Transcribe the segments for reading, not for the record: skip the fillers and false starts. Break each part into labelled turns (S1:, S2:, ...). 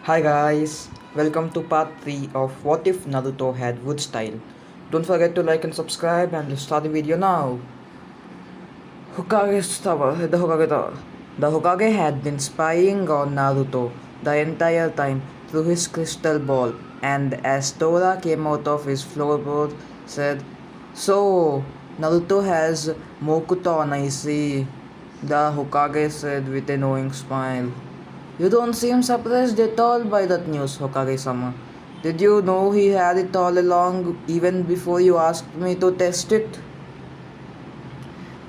S1: Hi guys, welcome to part 3 of What If Naruto Had Wood Style. Don't forget to like and subscribe and let's start the video now. The Hokage had been spying on Naruto the entire time through his crystal ball, and as Tora came out of his floorboard, said, "So, Naruto has Mokuton, I see," the Hokage said with a knowing smile. "You don't seem surprised at all by that news, Hokage-sama. Did you know he had it all along, even before you asked me to test it?"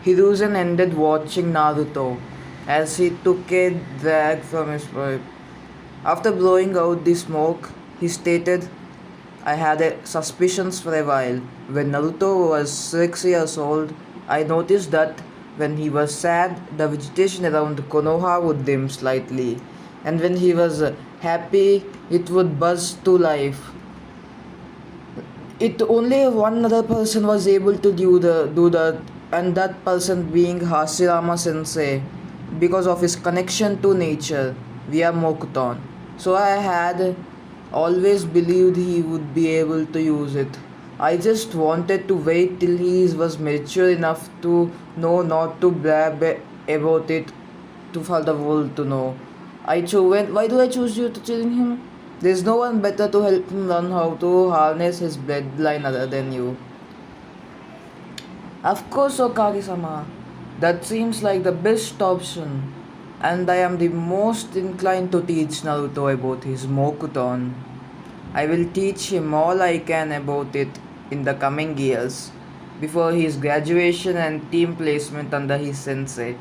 S1: Hiruzen ended watching Naruto as he took a drag from his pipe. After blowing out the smoke, he stated, "I had suspicions for a while. When Naruto was 6 years old, I noticed that when he was sad, the vegetation around Konoha would dim slightly, and when he was happy, it would buzz to life. It only one other person was able to do that, and that person being Hashirama Sensei, because of his connection to nature via Mokuton. So I had always believed he would be able to use it. I just wanted to wait till he was mature enough to know not to blab about it to for the world to know. Why do I choose you to chilling him? There's no one better to help him learn how to harness his bloodline other than you. Of course, Okage-sama. That seems like the best option. And I am the most inclined to teach Naruto about his Mokuton. I will teach him all I can about it in the coming years, before his graduation and team placement under his sensei.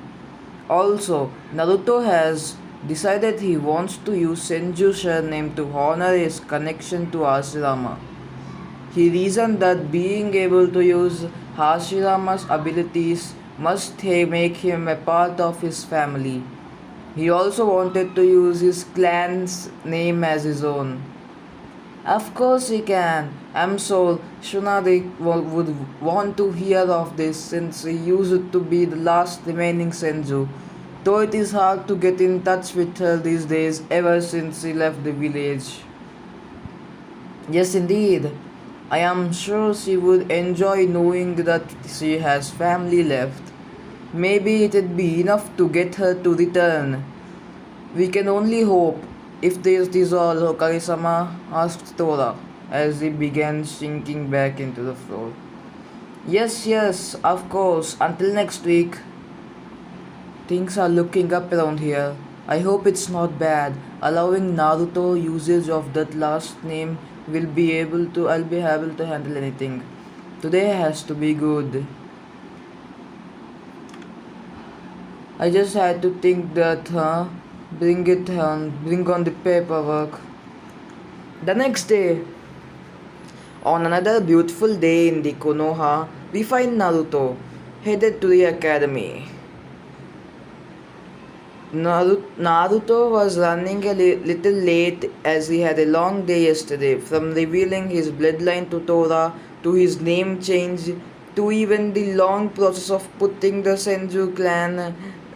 S1: Also, Naruto has decided he wants to use Senju's surname to honor his connection to Hashirama. He reasoned that being able to use Hashirama's abilities must make him a part of his family. He also wanted to use his clan's name as his own. Of course he can. I'm sure Shunade would want to hear of this since he used to be the last remaining Senju. Though it is hard to get in touch with her these days ever since he left the village. Yes, indeed. I am sure she would enjoy knowing that she has family left. Maybe it'd be enough to get her to return. We can only hope. If this is all, Hokage-sama asked Tora as he began sinking back into the floor. Yes, yes, of course. Until next week. Things are looking up around here. I hope it's not bad. Allowing Naruto usage of that last name I'll be able to handle anything. Today has to be good. I just had to think that, bring on the paperwork. The next day, on another beautiful day in the Konoha, we find Naruto headed to the academy. Naruto was running a little late as he had a long day yesterday, from revealing his bloodline to Tora, to his name change, to even the long process of putting the Senju clan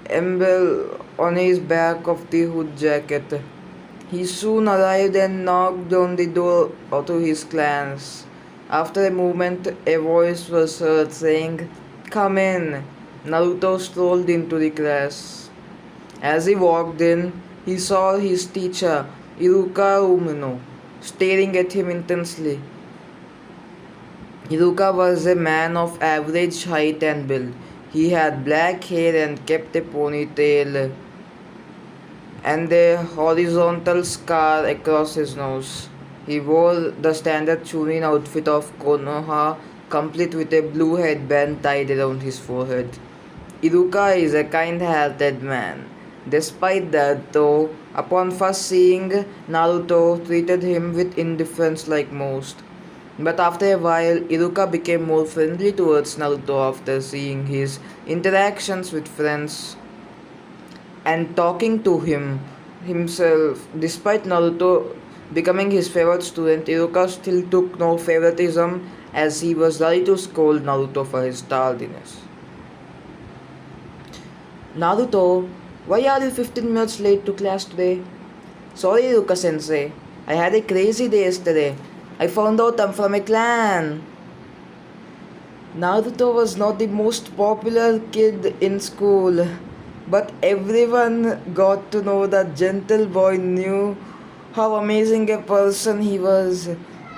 S1: emblem on his back of the hood jacket. He soon arrived and knocked on the door to his clans. After a moment, a voice was heard saying, "Come in." Naruto strolled into the class. As he walked in, he saw his teacher, Iruka Umino, staring at him intensely. Iruka was a man of average height and build. He had black hair and kept a ponytail and a horizontal scar across his nose. He wore the standard Chunin outfit of Konoha, complete with a blue headband tied around his forehead. Iruka is a kind-hearted man. Despite that, though, upon first seeing, Naruto treated him with indifference like most. But after a while, Iruka became more friendly towards Naruto after seeing his interactions with friends and talking to him himself. Despite Naruto becoming his favorite student, Iruka still took no favoritism as he was ready to scold Naruto for his tardiness. "Naruto, why are you 15 minutes late to class today?" Sorry, Ruka sensei. I had a crazy day yesterday. I found out I'm from a clan. Naruto was not the most popular kid in school, but everyone got to know that gentle boy knew how amazing a person he was.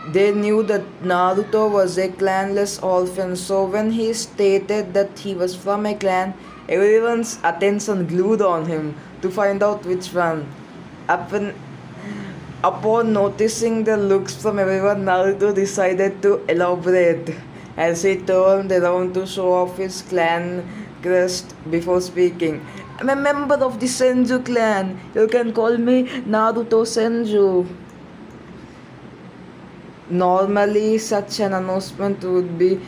S1: They knew that Naruto was a clanless orphan, so when he stated that he was from a clan, everyone's attention glued on him to find out which one. Upon, upon noticing the looks from everyone, Naruto decided to elaborate as he turned around to show off his clan crest before speaking. I'm a member of the Senju clan. You can call me Naruto Senju. Normally, such an announcement would be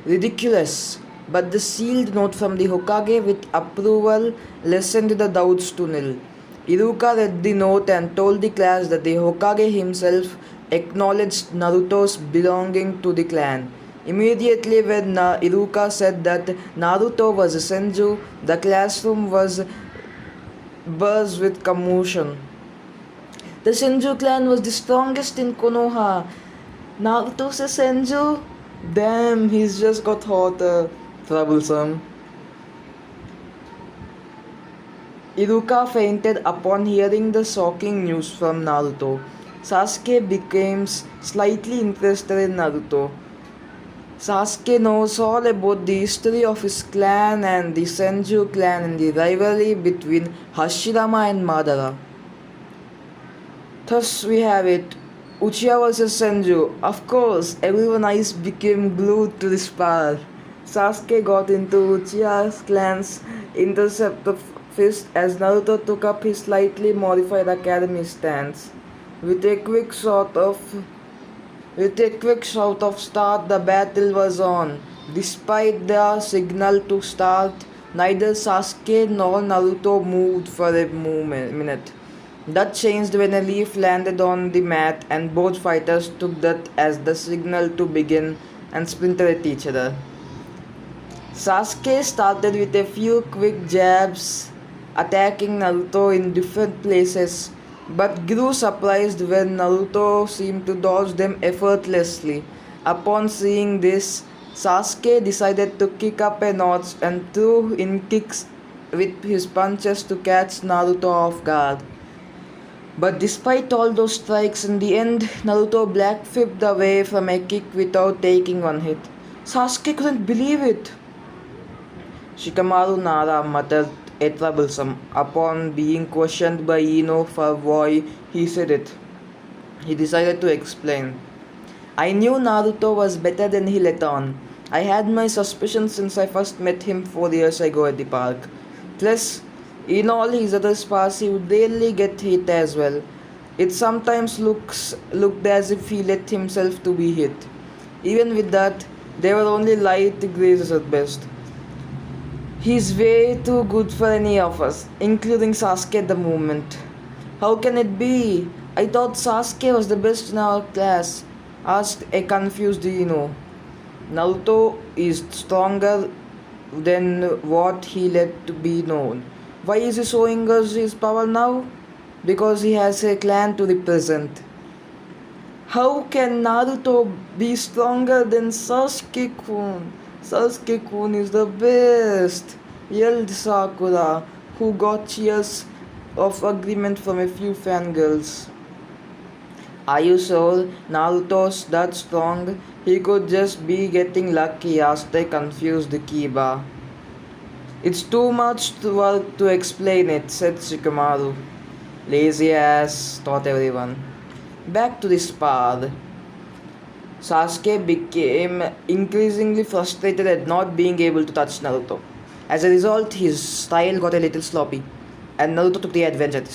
S1: ridiculous, but the sealed note from the Hokage with approval lessened the doubts to nil. Iruka read the note and told the class that the Hokage himself acknowledged Naruto's belonging to the clan. Immediately, when Iruka said that Naruto was a Senju, the classroom was buzzed with commotion. The Senju clan was the strongest in Konoha. Naruto's a Senju? Damn, he's just got hotter. Troublesome. Iruka fainted upon hearing the shocking news from Naruto. Sasuke became slightly interested in Naruto. Sasuke knows all about the history of his clan and the Senju clan and the rivalry between Hashirama and Madara. Thus we have it. Uchiha vs Senju. Of course, everyone's eyes became glued to this path. Sasuke got into Uchiha's clan's intercept fist as Naruto took up his slightly modified academy stance. With a quick shout of start, the battle was on. Despite the signal to start, neither Sasuke nor Naruto moved for a minute. That changed when a leaf landed on the mat and both fighters took that as the signal to begin and sprinted at each other. Sasuke started with a few quick jabs, attacking Naruto in different places, but grew surprised when Naruto seemed to dodge them effortlessly. Upon seeing this, Sasuke decided to kick up a notch and threw in kicks with his punches to catch Naruto off guard. But despite all those strikes, in the end, Naruto black flipped away from a kick without taking one hit. Sasuke couldn't believe it. Shikamaru Nara muttered a troublesome. Upon being questioned by Ino for why he said it, he decided to explain. I knew Naruto was better than he let on. I had my suspicions since I first met him 4 years ago at the park. Plus, in all his other spars, he would rarely get hit as well. It sometimes looked as if he let himself to be hit. Even with that, they were only light grazes at best. He's way too good for any of us, including Sasuke at the moment. How can it be? I thought Sasuke was the best in our class, asked a confused Ino. Naruto is stronger than what he let to be known. Why is he showing us his power now? Because he has a clan to represent. How can Naruto be stronger than Sasuke-kun? Sasuke-kun is the best, yelled Sakura, who got cheers of agreement from a few fangirls. Are you sure Naruto's that strong? He could just be getting lucky, asked a confused Kiba. It's too much work to explain it, said Shikamaru. Lazy ass, thought everyone. Back to the spar. Sasuke became increasingly frustrated at not being able to touch Naruto. As a result, his style got a little sloppy, and Naruto took the advantage.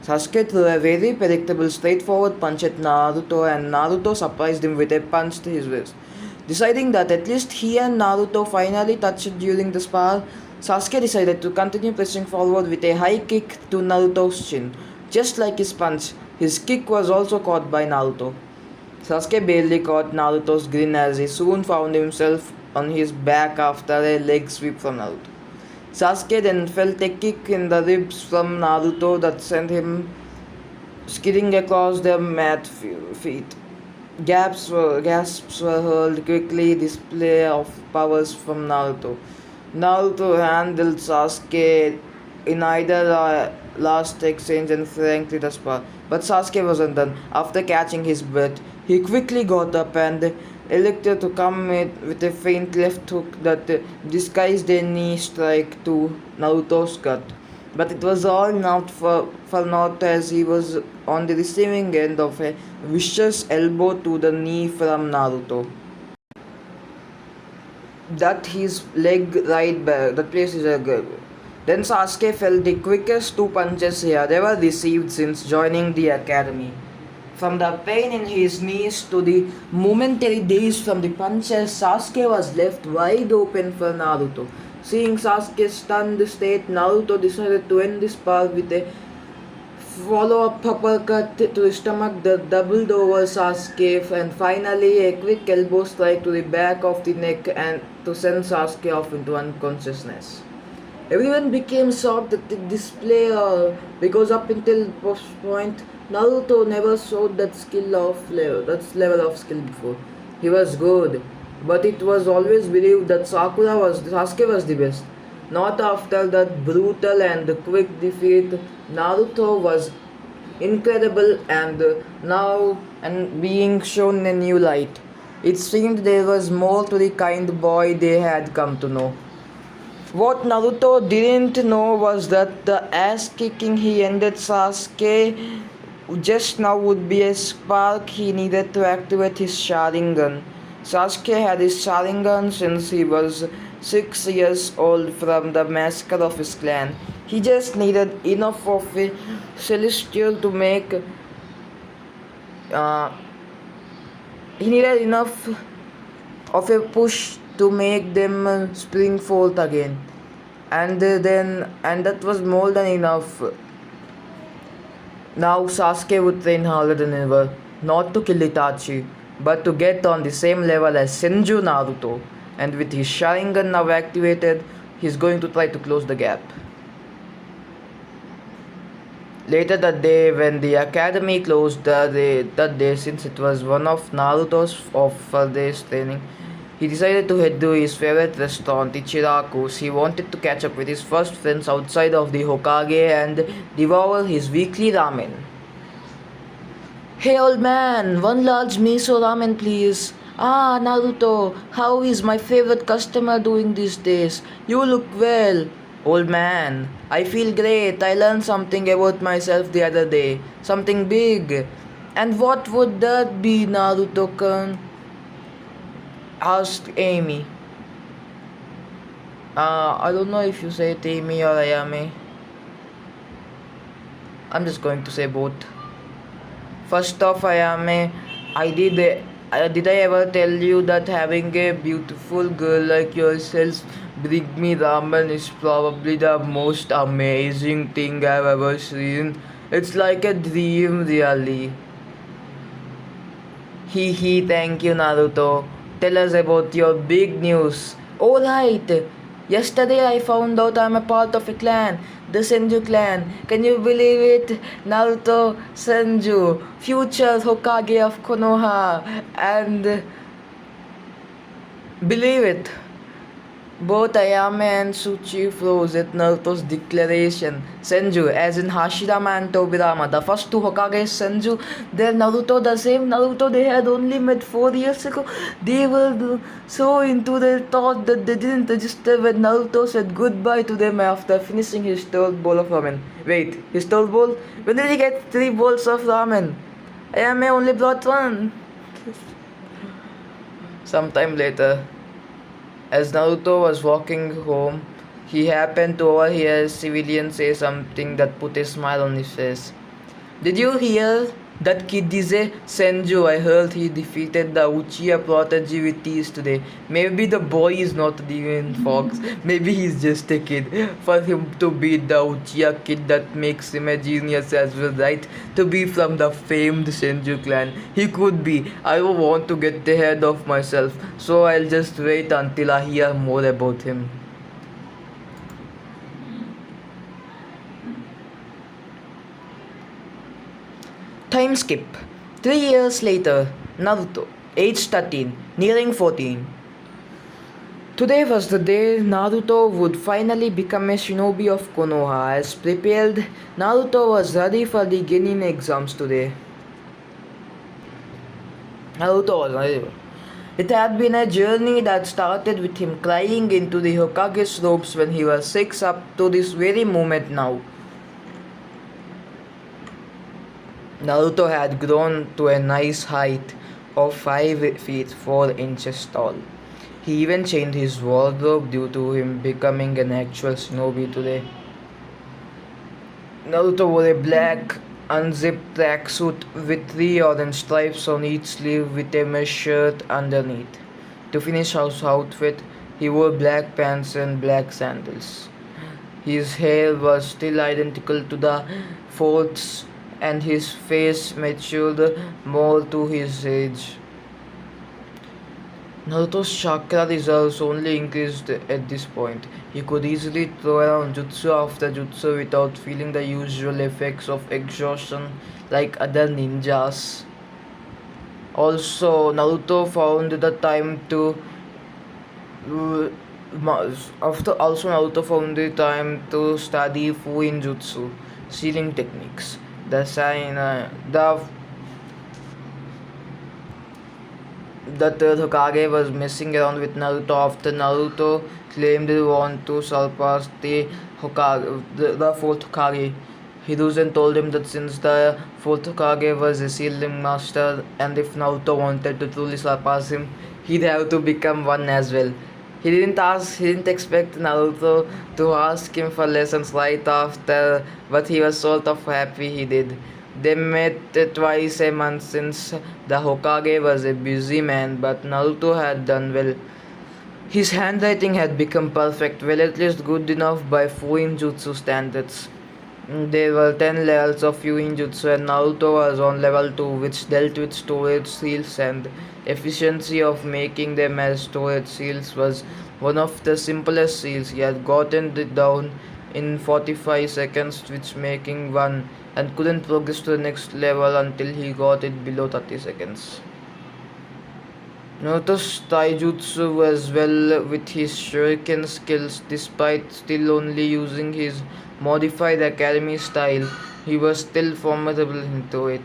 S1: Sasuke threw a very predictable, straightforward punch at Naruto, and Naruto surprised him with a punch to his wrist. Deciding that at least he and Naruto finally touched during the spar, Sasuke decided to continue pressing forward with a high kick to Naruto's chin. Just like his punch, his kick was also caught by Naruto. Sasuke barely caught Naruto's grin as he soon found himself on his back after a leg sweep from Naruto. Sasuke then felt a kick in the ribs from Naruto that sent him skidding across the mat feet. Gasps were heard quickly, display of powers from Naruto. Naruto handled Sasuke in either last exchange and frankly the spot. But Sasuke wasn't done. After catching his breath, he quickly got up and elected to come with a faint left hook that disguised a knee strike to Naruto's gut. But it was all not for naught as he was on the receiving end of a vicious elbow to the knee from Naruto. That his leg right back, that place is a good. Then Sasuke felt the quickest two punches he had ever received since joining the academy. From the pain in his knees to the momentary daze from the punches, Sasuke was left wide open for Naruto. Seeing Sasuke's stunned state, Naruto decided to end this part with a follow-up uppercut to the stomach that doubled over Sasuke, and finally a quick elbow strike to the back of the neck and to send Sasuke off into unconsciousness. Everyone became shocked at the display because up until this point, Naruto never showed that level of skill before. He was good, but it was always believed that Sasuke was the best. Not after that brutal and quick defeat. Naruto was incredible and now and being shown a new light. It seemed there was more to the kind boy they had come to know. What Naruto didn't know was that the ass kicking he ended Sasuke just now would be a spark he needed to activate his Sharingan. Sasuke had his Sharingan since he was 6 years old from the massacre of his clan. He just needed enough of a celestial to make. Uh, he needed enough of a push to make them spring forth again, and that was more than enough. Now Sasuke would train harder than ever, not to kill Itachi, but to get on the same level as Senju Naruto. And with his Sharingan now activated, he's going to try to close the gap. Later that day, when the academy closed that day, since it was one of Naruto's furthest training, he decided to head to his favorite restaurant, Ichiraku's. He wanted to catch up with his first friends outside of the Hokage and devour his weekly ramen. Hey old man, one large miso ramen please. Ah, Naruto, how is my favorite customer doing these days? You look well. Old man, I feel great. I learned something about myself the other day. Something big. And what would that be, Naruto-kun? Asked Amy. I don't know if you say it Amy or Ayame. I'm just going to say both. First off, Ayame, did I ever tell you that having a beautiful girl like yourself bring me ramen is probably the most amazing thing I've ever seen? It's like a dream, really. Hee, thank you, Naruto. Tell us about your big news. Alright, yesterday I found out I'm a part of a clan, the Senju clan. Can you believe it? Naruto, Senju, future Hokage of Konoha, and believe it. Both Ayame and Tsuchi froze at Naruto's declaration. Senju, as in Hashirama and Tobirama, the first two Hokages, Senju, their Naruto, the same Naruto they had only met 4 years ago. They were so into their thought that they didn't register when Naruto said goodbye to them after finishing his third bowl of ramen. Wait, his third bowl? When did he get 3 bowls of ramen? Ayame only brought 1. Sometime later, as Naruto was walking home, he happened to overhear a civilian say something that put a smile on his face. Did you hear that kid is a Senju? I heard he defeated the Uchiha prodigy with ease today. Maybe the boy is not the demon fox. Maybe he's just a kid. For him to be the Uchiha kid, that makes him a genius as well, right? To be from the famed Senju clan. He could be. I don't want to get ahead of myself, so I'll just wait until I hear more about him. Time skip. 3 years later, Naruto, age 13, nearing 14. Today was the day Naruto would finally become a shinobi of Konoha. As prepared, Naruto was ready for the Genin exams today. Naruto was ready. It had been a journey that started with him crying into the Hokage's robes when he was 6 up to this very moment now. Naruto had grown to a nice height of 5 feet 4 inches tall. He even changed his wardrobe due to him becoming an actual shinobi today. Naruto wore a black unzipped tracksuit with 3 orange stripes on each sleeve with a mesh shirt underneath. To finish his outfit, he wore black pants and black sandals. His hair was still identical to the fourth's and his face matured more to his age. Naruto's chakra reserves only increased at this point. He could easily throw around jutsu after jutsu without feeling the usual effects of exhaustion like other ninjas. Also, Naruto found the time to uh, Naruto found the time to study Fuin Jutsu, sealing techniques. The third Hokage was messing around with Naruto after Naruto claimed he wanted to surpass the fourth Hokage. Hiruzen told him that since the fourth Hokage was a sealing master and if Naruto wanted to truly surpass him, he'd have to become one as well. He didn't expect Naruto to ask him for lessons right after, but he was sort of happy he did. They met twice a month since the Hokage was a busy man, but Naruto had done well. His handwriting had become perfect, well at least good enough by Fuin Jutsu standards. There were 10 levels of Fuin Jutsu and Naruto was on level 2 which dealt with storage seals and efficiency of making them as storage seals was one of the simplest seals. He had gotten it down in 45 seconds which making one and couldn't progress to the next level until he got it below 30 seconds. Naruto's taijutsu was well with his shuriken skills despite still only using his modified academy style. He was still formidable into it.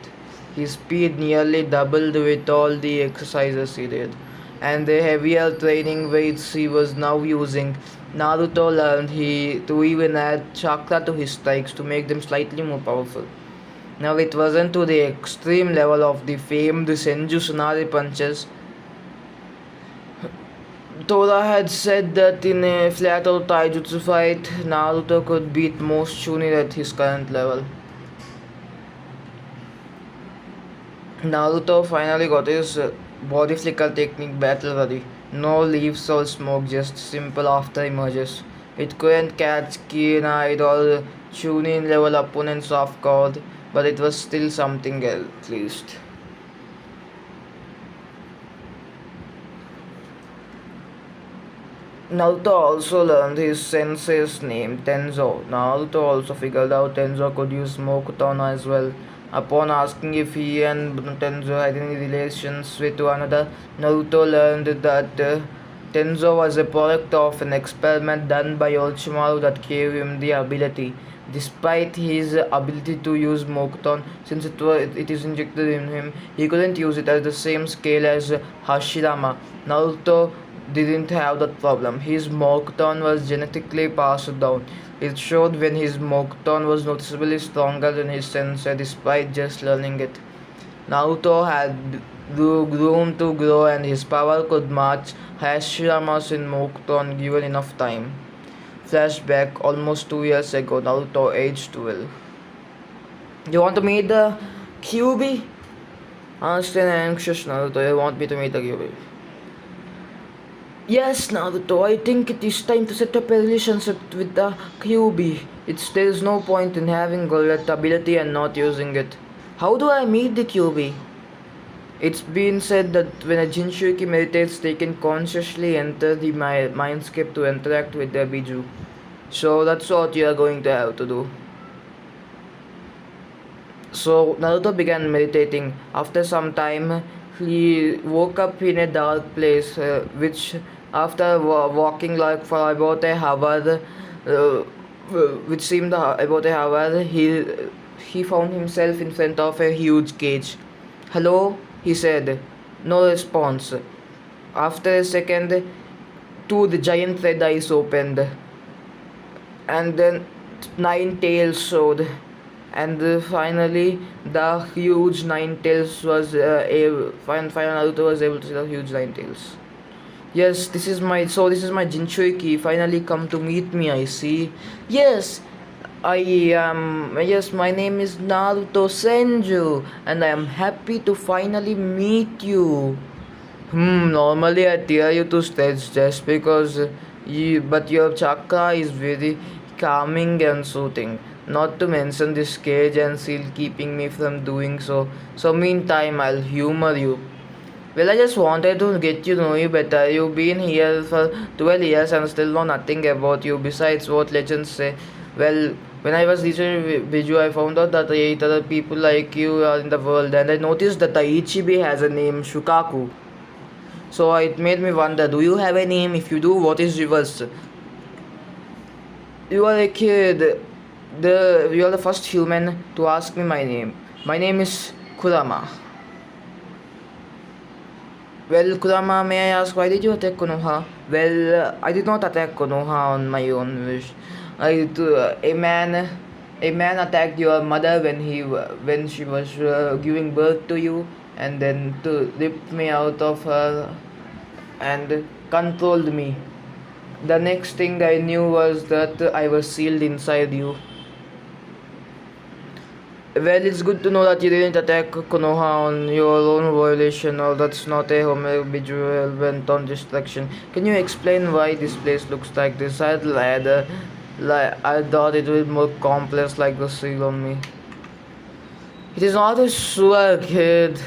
S1: His speed nearly doubled with all the exercises he did, and the heavier training weights he was now using. Naruto learned to even add chakra to his strikes to make them slightly more powerful. Now it wasn't to the extreme level of the famed Senju Tsunade punches. Tora had said that in a flat-out taijutsu fight, Naruto could beat most Chunin at his current level. Naruto finally got his body flicker technique battle ready. No leaves or smoke, just simple after emerges. It couldn't catch keen-eyed or Chunin level opponents off guard, but it was still something at least. Naruto also learned his sensei's name, Tenzo. Naruto also figured out Tenzo could use Mokuton as well. Upon asking if he and Tenzo had any relations with one another, Naruto learned that Tenzo was a product of an experiment done by Orochimaru that gave him the ability. Despite his ability to use Mokuton, since it is injected in him, he couldn't use it at the same scale as Hashirama. Naruto didn't have that problem. His Mokuton was genetically passed down. It showed when his Mokuton was noticeably stronger than his sensei despite just learning it. Naruto had room to grow and his power could match Hashirama's in Mokuton given enough time. Flashback almost 2 years ago, Naruto aged 12. You want to meet the QB? Honestly, I'm anxious, Naruto. You want me to meet the QB? Yes, Naruto, I think it is time to set up a relationship with the QB. There is no point in having that ability and not using it. How do I meet the QB? It's been said that when a Jinchuriki meditates, they can consciously enter the mindscape to interact with their Biju. So that's what you are going to have to do. So Naruto began meditating. After some time, he woke up in a dark place, which, after walking like for about a hour, uh, which seemed about a hour, he found himself in front of a huge cage. "Hello," he said. No response. After a second, two the giant red eyes opened, and then nine tails showed, and finally the huge nine tails was final Naruto was able to see the huge nine tails. Yes, this is my Jinchuriki finally come to meet me, I see. Yes, I am. Yes, my name is Naruto Senju, and I am happy to finally meet you. Normally I tear you to stretch just because but your chakra is very calming and soothing. Not to mention this cage and seal keeping me from doing so. So meantime, I'll humor you. Well, I just wanted to get to know you better. You've been here for 12 years and still know nothing about you besides what legends say. Well, when I was researching Biju, I found out that 8 other people like you are in the world, and I noticed that the Ichibi has a name, Shukaku. So it made me wonder, do you have a name? If you do, what is yours? You are a kid. You are the first human to ask me my name. My name is Kurama. Well, Kurama, may I ask, why did you attack Konoha? Well, I did not attack Konoha on my own wish. A man attacked your mother when she was giving birth to you, and then to ripped me out of her and controlled me. The next thing I knew was that I was sealed inside you. Well, it's good to know that you didn't attack Konoha on your own violation, or that's not a homosexual went on destruction. Can you explain why this place looks like this? I thought it would be more complex like the seal on me. It is not a sewer, kid.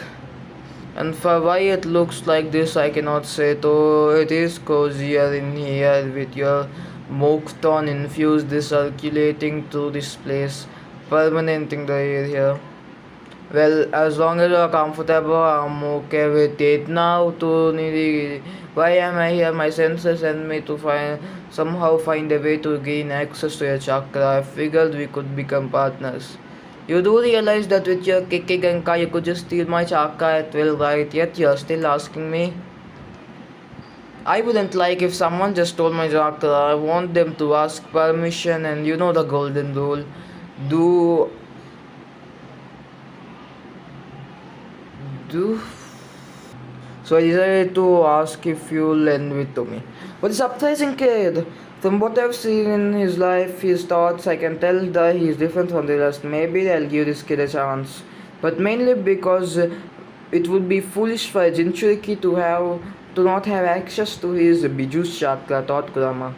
S1: And for why it looks like this, I cannot say, though it is cozier in here with your Mokton infused circulating through this place, permanenting the air here. Well, as long as you're comfortable, I'm okay with it. Now, why am I here? My senses send me to somehow find a way to gain access to your chakra. I figured we could become partners. You do realize that with your Kikigenka you could just steal my chakra at will, right? Yet you're still asking me. I wouldn't like if someone just stole my chakra. I want them to ask permission, and you know the golden rule. Do do So I decided to ask if you'll lend it to me. But the surprising kid, from what I've seen in his life, his thoughts, I can tell that he's different from the rest. Maybe I'll give this kid a chance. But mainly because it would be foolish for Jinchuriki to not have access to his Biju's chakra, thought Kurama.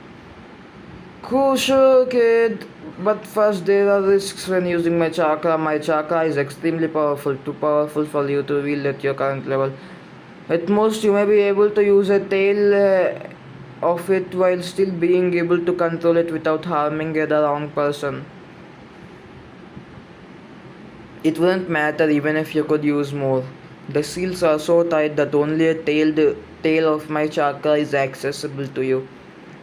S1: Cool, sure, kid. But first, there are risks when using my chakra. My chakra is extremely powerful, too powerful for you to wield at your current level. At most, you may be able to use a tail of it while still being able to control it without harming the wrong person. It wouldn't matter even if you could use more. The seals are so tight that only a tail of my chakra is accessible to you.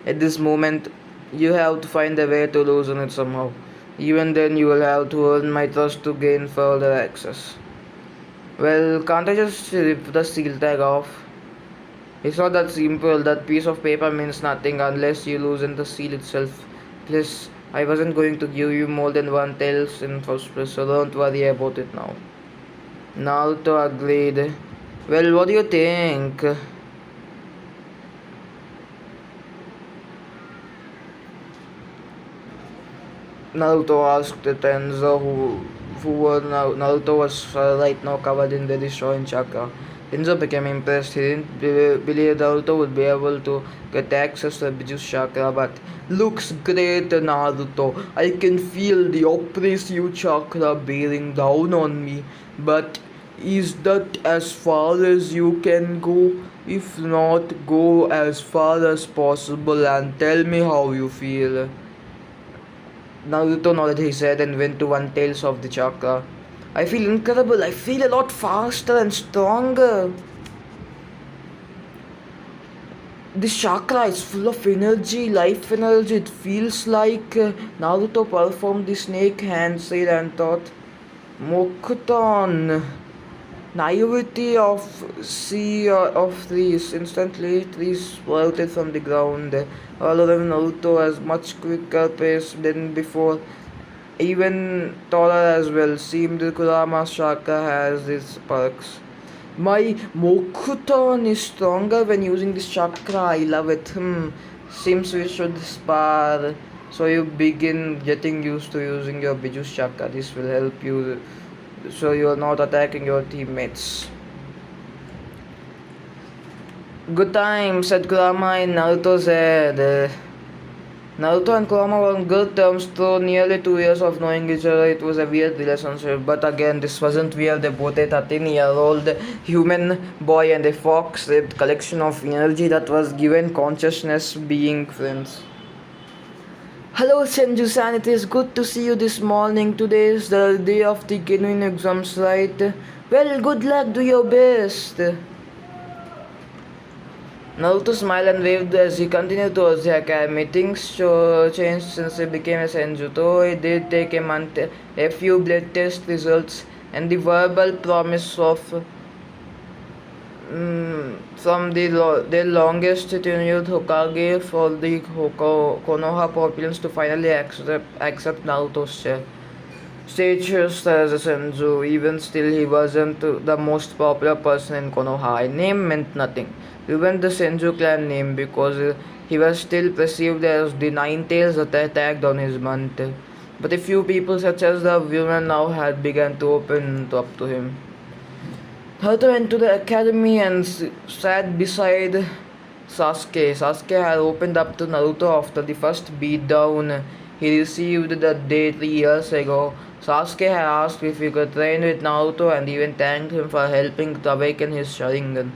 S1: At this moment, you have to find a way to loosen it somehow. Even then, you will have to earn my trust to gain further access. Well, can't I just rip the seal tag off? It's not that simple. That piece of paper means nothing unless you loosen the seal itself. Plus, I wasn't going to give you more than one tail in first place, so don't worry about it now. Naruto agreed. Well, what do you think? Naruto asked Tenzo, Naruto was right now covered in the destroying chakra. Tenzo became impressed. He didn't believe Naruto would be able to get access to Biju's chakra, but looks great, Naruto. I can feel the oppressive chakra bearing down on me, but is that as far as you can go? If not, go as far as possible and tell me how you feel. Naruto nodded his head and went to one tails of the chakra. I feel incredible. I feel a lot faster and stronger. This chakra is full of energy, life energy. It feels like Naruto performed the snake handshake and thought, Mokuton, naivety of sea of trees. Instantly, trees sprouted from the ground. All of them Naruto has much quicker pace than before. Even taller as well. Seemed Kurama chakra has its perks. My Mokuton is stronger when using this chakra. I love it. Seems we should spar. So you begin getting used to using your Biju's chakra. This will help you so you are not attacking your teammates. Good time, said Kurama in Naruto's head. Naruto and Kurama were on good terms through nearly 2 years of knowing each other. It was a weird relationship, but again, this wasn't weird. They both a 13-year-old human boy and a fox-shaped collection of energy that was given consciousness being friends. Hello Senju-san, it is good to see you this morning. Today is the day of the genuine exams, right? Well, good luck, do your best. Naruto smiled and waved as he continued towards the academy. Things changed since he became a senju, though it did take a month, a few blood test results, and the verbal promise of from the longest tenured Hokage for the Konoha populace to finally accept Naruto's status as a senju. Even still, he wasn't the most popular person in Konoha. A name meant nothing. Even the Senju clan name, because he was still perceived as the Nine Tails that attacked on his month. But a few people, such as the women, now had begun to open up to him. Naruto went to the academy and sat beside Sasuke. Sasuke had opened up to Naruto after the first beatdown he received that day 3 years ago. Sasuke had asked if he could train with Naruto and even thanked him for helping to awaken his Sharingan.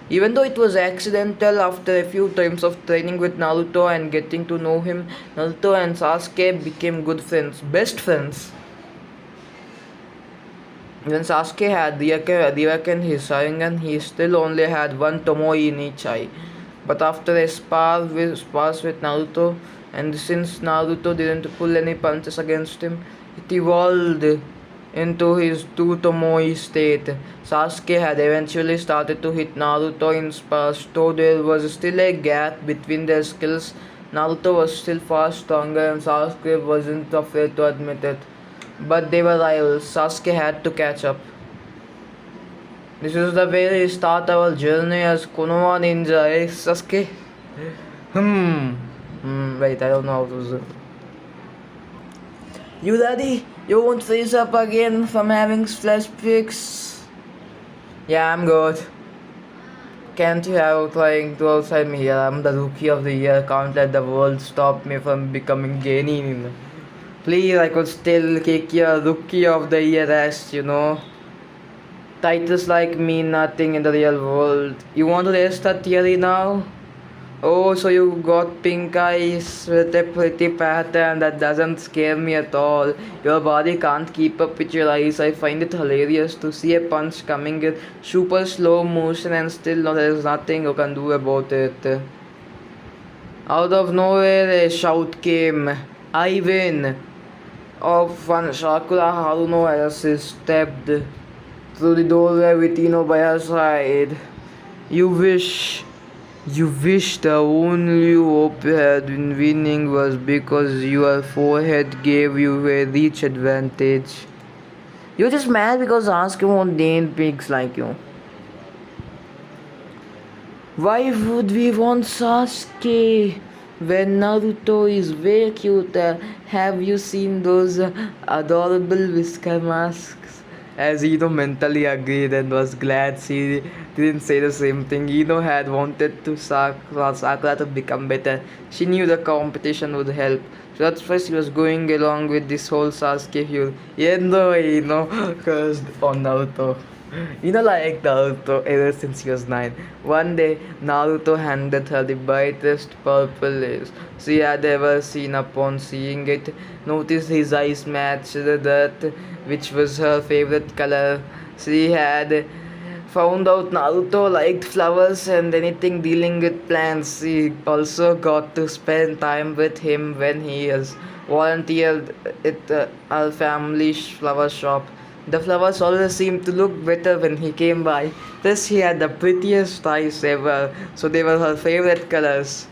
S1: Even though it was accidental, after a few times of training with Naruto and getting to know him, Naruto and Sasuke became good friends, best friends. When Sasuke had reawakened his Sharingan, he still only had one Tomoe in each eye. But after a spars with Naruto, and since Naruto didn't pull any punches against him, it evolved into his two Tomoe state. Sasuke had eventually started to hit Naruto in spars, though there was still a gap between their skills. Naruto was still far stronger and Sasuke wasn't afraid to admit it. But they were rivals. Sasuke had to catch up. This is the very start of our journey as Konoha ninja, eh, Sasuke? Wait, I don't know how to do. You ready? You won't freeze up again from having flash pics? Yeah, I'm good. Can't you have trying to outside me here? I'm the rookie of the year. Can't let the world stop me from becoming genin. Please, I could still kick your rookie of the year ass, you know. Titles like mean nothing in the real world. You want to raise that theory now? Oh, so you got pink eyes with a pretty pattern. That doesn't scare me at all. Your body can't keep up with your eyes. I find it hilarious to see a punch coming in super slow motion and still there's nothing you can do about it. Out of nowhere, a shout came. I win! Of one Sakura Haruno as he stepped through the doorway with Ino by her side. You wish the only hope you had in winning was because your forehead gave you a reach advantage. You're just mad because Asuka won't date pigs like you. Why would we want Sasuke when Naruto is way cuter? Have you seen those adorable whisker masks? As Ino mentally agreed and was glad she didn't say the same thing. Ino had wanted to Sakura to become better. She knew the competition would help. So that's why she was going along with this whole Sasuke feud. Even though Ino cursed on Naruto. Like Naruto ever since he was 9. One day, Naruto handed her the brightest purple lace she had ever seen. Upon seeing it, noticed his eyes matched that which was her favorite color. She had found out Naruto liked flowers and anything dealing with plants. She also got to spend time with him when he was volunteered at our family's flower shop. The flowers always seemed to look better when he came by. Thus, he had the prettiest eyes ever, so they were her favorite colors.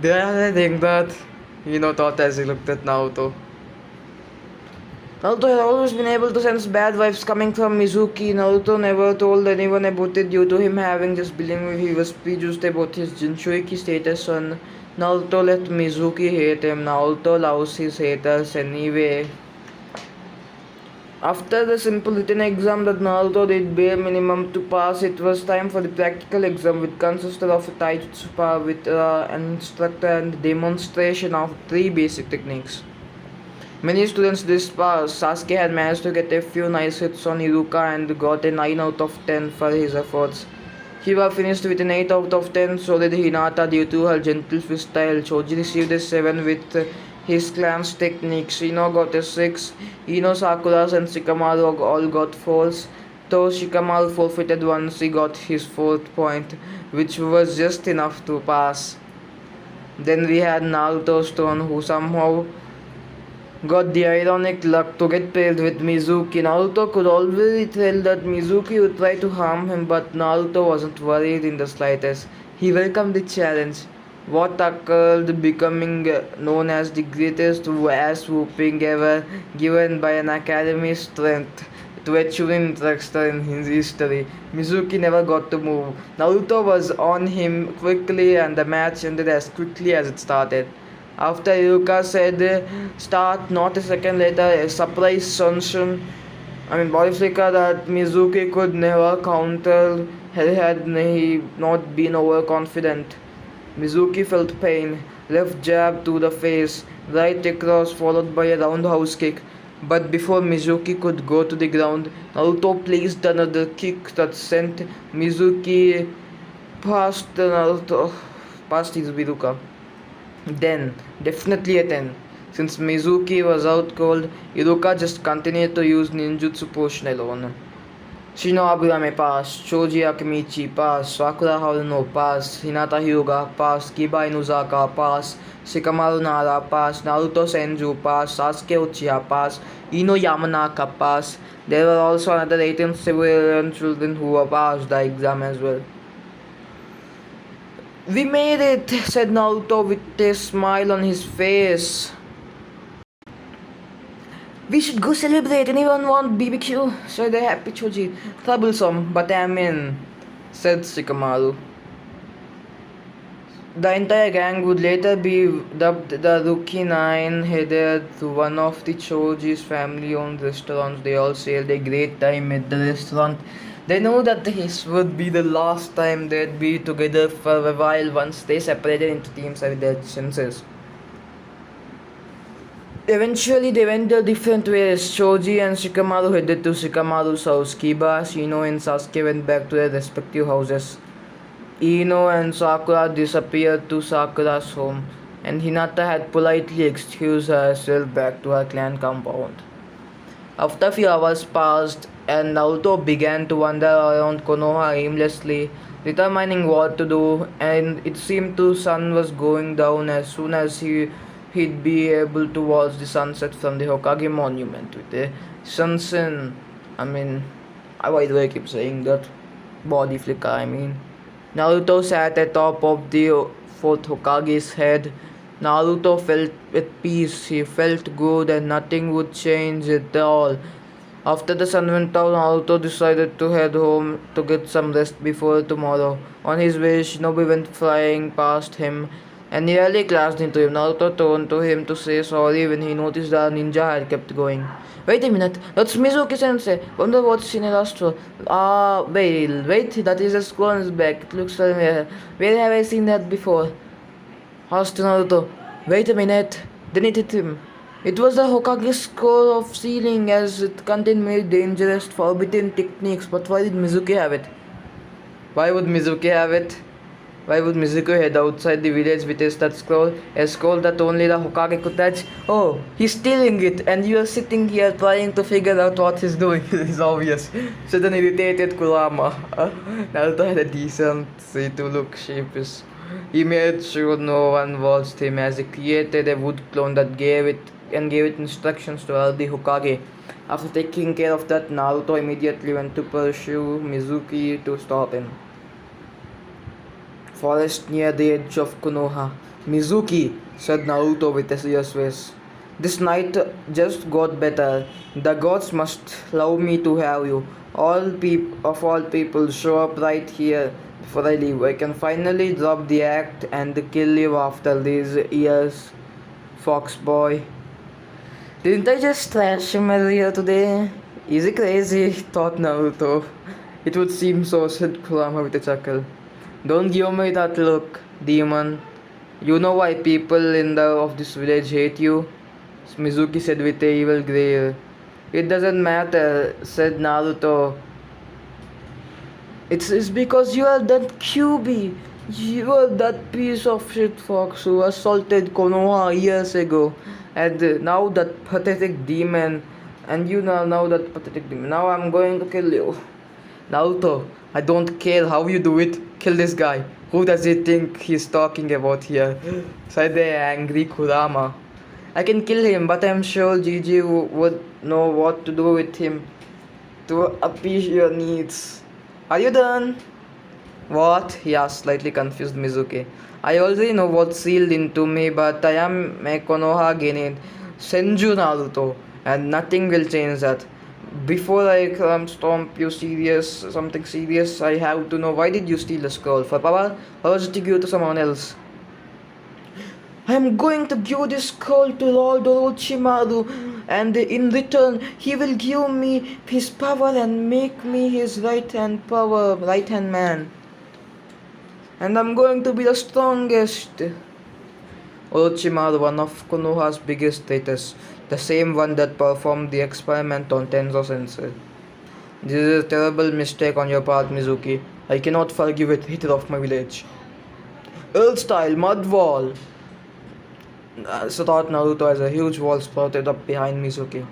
S1: The other thing that thought as he looked at Naruto. Naruto had always been able to sense bad vibes coming from Mizuki. Naruto never told anyone about it due to him having just believed he was prejudiced about his Jinchuriki status on. Naruto let Mizuki hate him. Naruto loves his haters anyway. After the simple written exam that Naruto did bare minimum to pass, it was time for the practical exam, which consisted of a taijutsu power with an instructor and demonstration of 3 basic techniques. Many students this pass. Sasuke had managed to get a few nice hits on Iruka and got a 9 out of 10 for his efforts. Hiwa finished with an 8 out of 10, so did Hinata due to her gentle fist style. Choji received a 7 with his clan's techniques. Ino got a 6. Ino, Sakura's and Shikamaru all got 4s. Though Shikamaru forfeited once he got his 4th point, which was just enough to pass. Then we had Naruto Stone, who somehow got the ironic luck to get paired with Mizuki. Naruto could already tell that Mizuki would try to harm him, but Naruto wasn't worried in the slightest. He welcomed the challenge. What occurred, becoming known as the greatest ass whooping ever given by an academy strength to a Chunin instructor in his history. Mizuki never got to move. Naruto was on him quickly and the match ended as quickly as it started. After Iruka said start, not a second later, a surprise body flicker that Mizuki could never counter had he not been overconfident. Mizuki felt pain, left jab to the face, right across followed by a roundhouse kick. But before Mizuki could go to the ground, Naruto placed another kick that sent Mizuki past his Iruka. Then, definitely a 10. Since Mizuki was out cold, Iruka just continued to use ninjutsu potion alone. Shino Aburame pass, Choji Akimichi pass, Sakura Haruno pass, Hinata Hyuga pass, Kiba Inuzaka pass, Shikamaru Nara pass, Naruto Senju pass, Sasuke Uchiha pass, Ino Yamanaka pass. There were also another 18 civilian children who were passed the exam as well. We made it, said Naruto with a smile on his face. We should go celebrate. Anyone want BBQ? Said the happy Choji. Troublesome, but I'm in, said Shikamaru. The entire gang would later be dubbed the Rookie Nine, headed to one of the Choji's family-owned restaurants. They all shared a great time at the restaurant. They knew that this would be the last time they'd be together for a while once they separated into teams with their senses. Eventually, they went their different ways. Choji and Shikamaru headed to Shikamaru's house. Kiba, Shino, and Sasuke went back to their respective houses. Ino and Sakura disappeared to Sakura's home, and Hinata had politely excused herself back to her clan compound. After a few hours passed, and Naruto began to wander around Konoha aimlessly, determining what to do, and it seemed the sun was going down as soon as he'd be able to watch the sunset from the Hokage monument with a sunsen. Why do I keep saying that? Body flicker, Naruto sat atop of the fourth Hokage's head. Naruto felt at peace. He felt good and nothing would change at all. After the sun went down, Naruto decided to head home to get some rest before tomorrow. On his way, Shinobi went flying past him and nearly crashed into him. Naruto turned to him to say sorry when he noticed the ninja had kept going. Wait a minute, that's Mizuki-sensei. Wonder what's in Astro. Wait, that is a skull on his back. It looks familiar. Where have I seen that before? Asked Naruto. Wait a minute. Then it hit him. It was the Hokage's scroll of sealing as it contained many dangerous, forbidden techniques, but why did Mizuki have it? Why would Mizuki have it? Why would Mizuki head outside the village with that scroll? A scroll that only the Hokage could touch? Oh, he's stealing it, and you're sitting here trying to figure out what he's doing. It's obvious. Said an irritated Kurama. Naruto had a decency to look sheepish. He made sure no one watched him as he created a wood clone that gave it instructions to help the Hokage. After taking care of that, Naruto immediately went to pursue Mizuki to stop him. Forest near the edge of Konoha. Mizuki, said Naruto with a serious face. This night just got better. The gods must love me to have you. All people, show up right here before I leave. I can finally drop the act and kill you after these years, fox boy. Didn't I just trash him earlier today? Is he crazy? Thought Naruto. It would seem so, said Kurama with a chuckle. Don't give me that look, demon. You know why people of this village hate you? Mizuki said with a evil glare. It doesn't matter, said Naruto. It's because you are that QB. You are that piece of shit fox who assaulted Konoha years ago. And now that pathetic demon. And you now that pathetic demon. Now I'm going to kill you. Naruto, I don't care how you do it. Kill this guy. Who does he think he's talking about here? Said the angry Kurama. I can kill him, but I'm sure Gigi would know what to do with him to appease your needs. Are you done? What? He asked, slightly confused Mizuki. I already know what's sealed into me, but I am a Konoha Genin, Senju Naruto, and nothing will change that. Before I stomp you something serious, I have to know why did you steal the scroll? For power, or was it to give to someone else? I am going to give this scroll to Lord Orochimaru, and in return, he will give me his power and make me his right hand man. And I'm going to be the strongest. Orochimaru, one of Konoha's biggest traitors, the same one that performed the experiment on Tenzo Sensei. This is a terrible mistake on your part, Mizuki. I cannot forgive it, hater of my village. Earth style mud wall. So thought Naruto as a huge wall sprouted up behind Mizuki.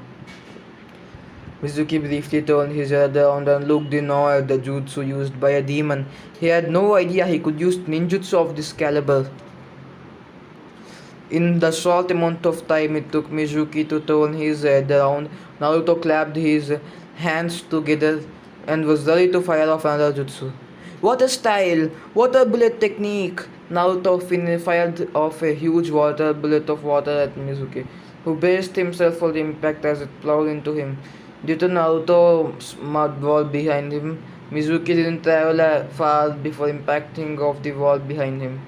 S1: Mizuki briefly turned his head around and looked in awe at the jutsu used by a demon. He had no idea he could use ninjutsu of this caliber. In the short amount of time it took Mizuki to turn his head around, Naruto clapped his hands together and was ready to fire off another jutsu. What a style! Water bullet technique! Naruto fired off a huge water bullet of water at Mizuki, who braced himself for the impact as it plowed into him. Due to Naruto's mud wall behind him, Mizuki didn't travel far before impacting off the wall behind him.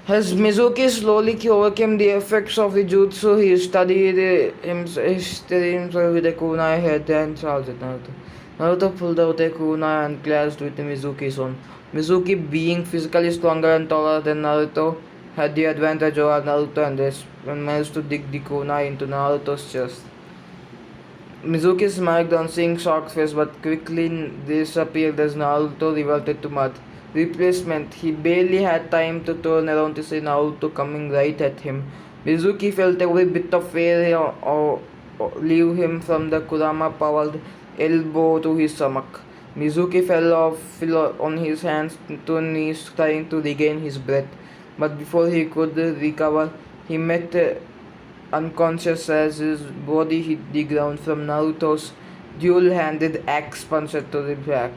S1: As Mizuki slowly overcame the effects of the jutsu, he studied himself with a kunai head and charged at Naruto. Naruto pulled out a kunai and clashed with Mizuki's own. Mizuki, being physically stronger and taller than Naruto, had the advantage over Naruto and managed to dig the kunai into Naruto's chest. Mizuki smiled on seeing Shock's face but quickly disappeared as Naruto reverted to mud. Replacement. He barely had time to turn around to see Naruto coming right at him. Mizuki felt every bit of fear leave him from the Kurama-powered elbow to his stomach. Mizuki fell on his hands to knees trying to regain his breath. But before he could recover, he met unconscious as his body hit the ground from Naruto's dual-handed axe punch to the back.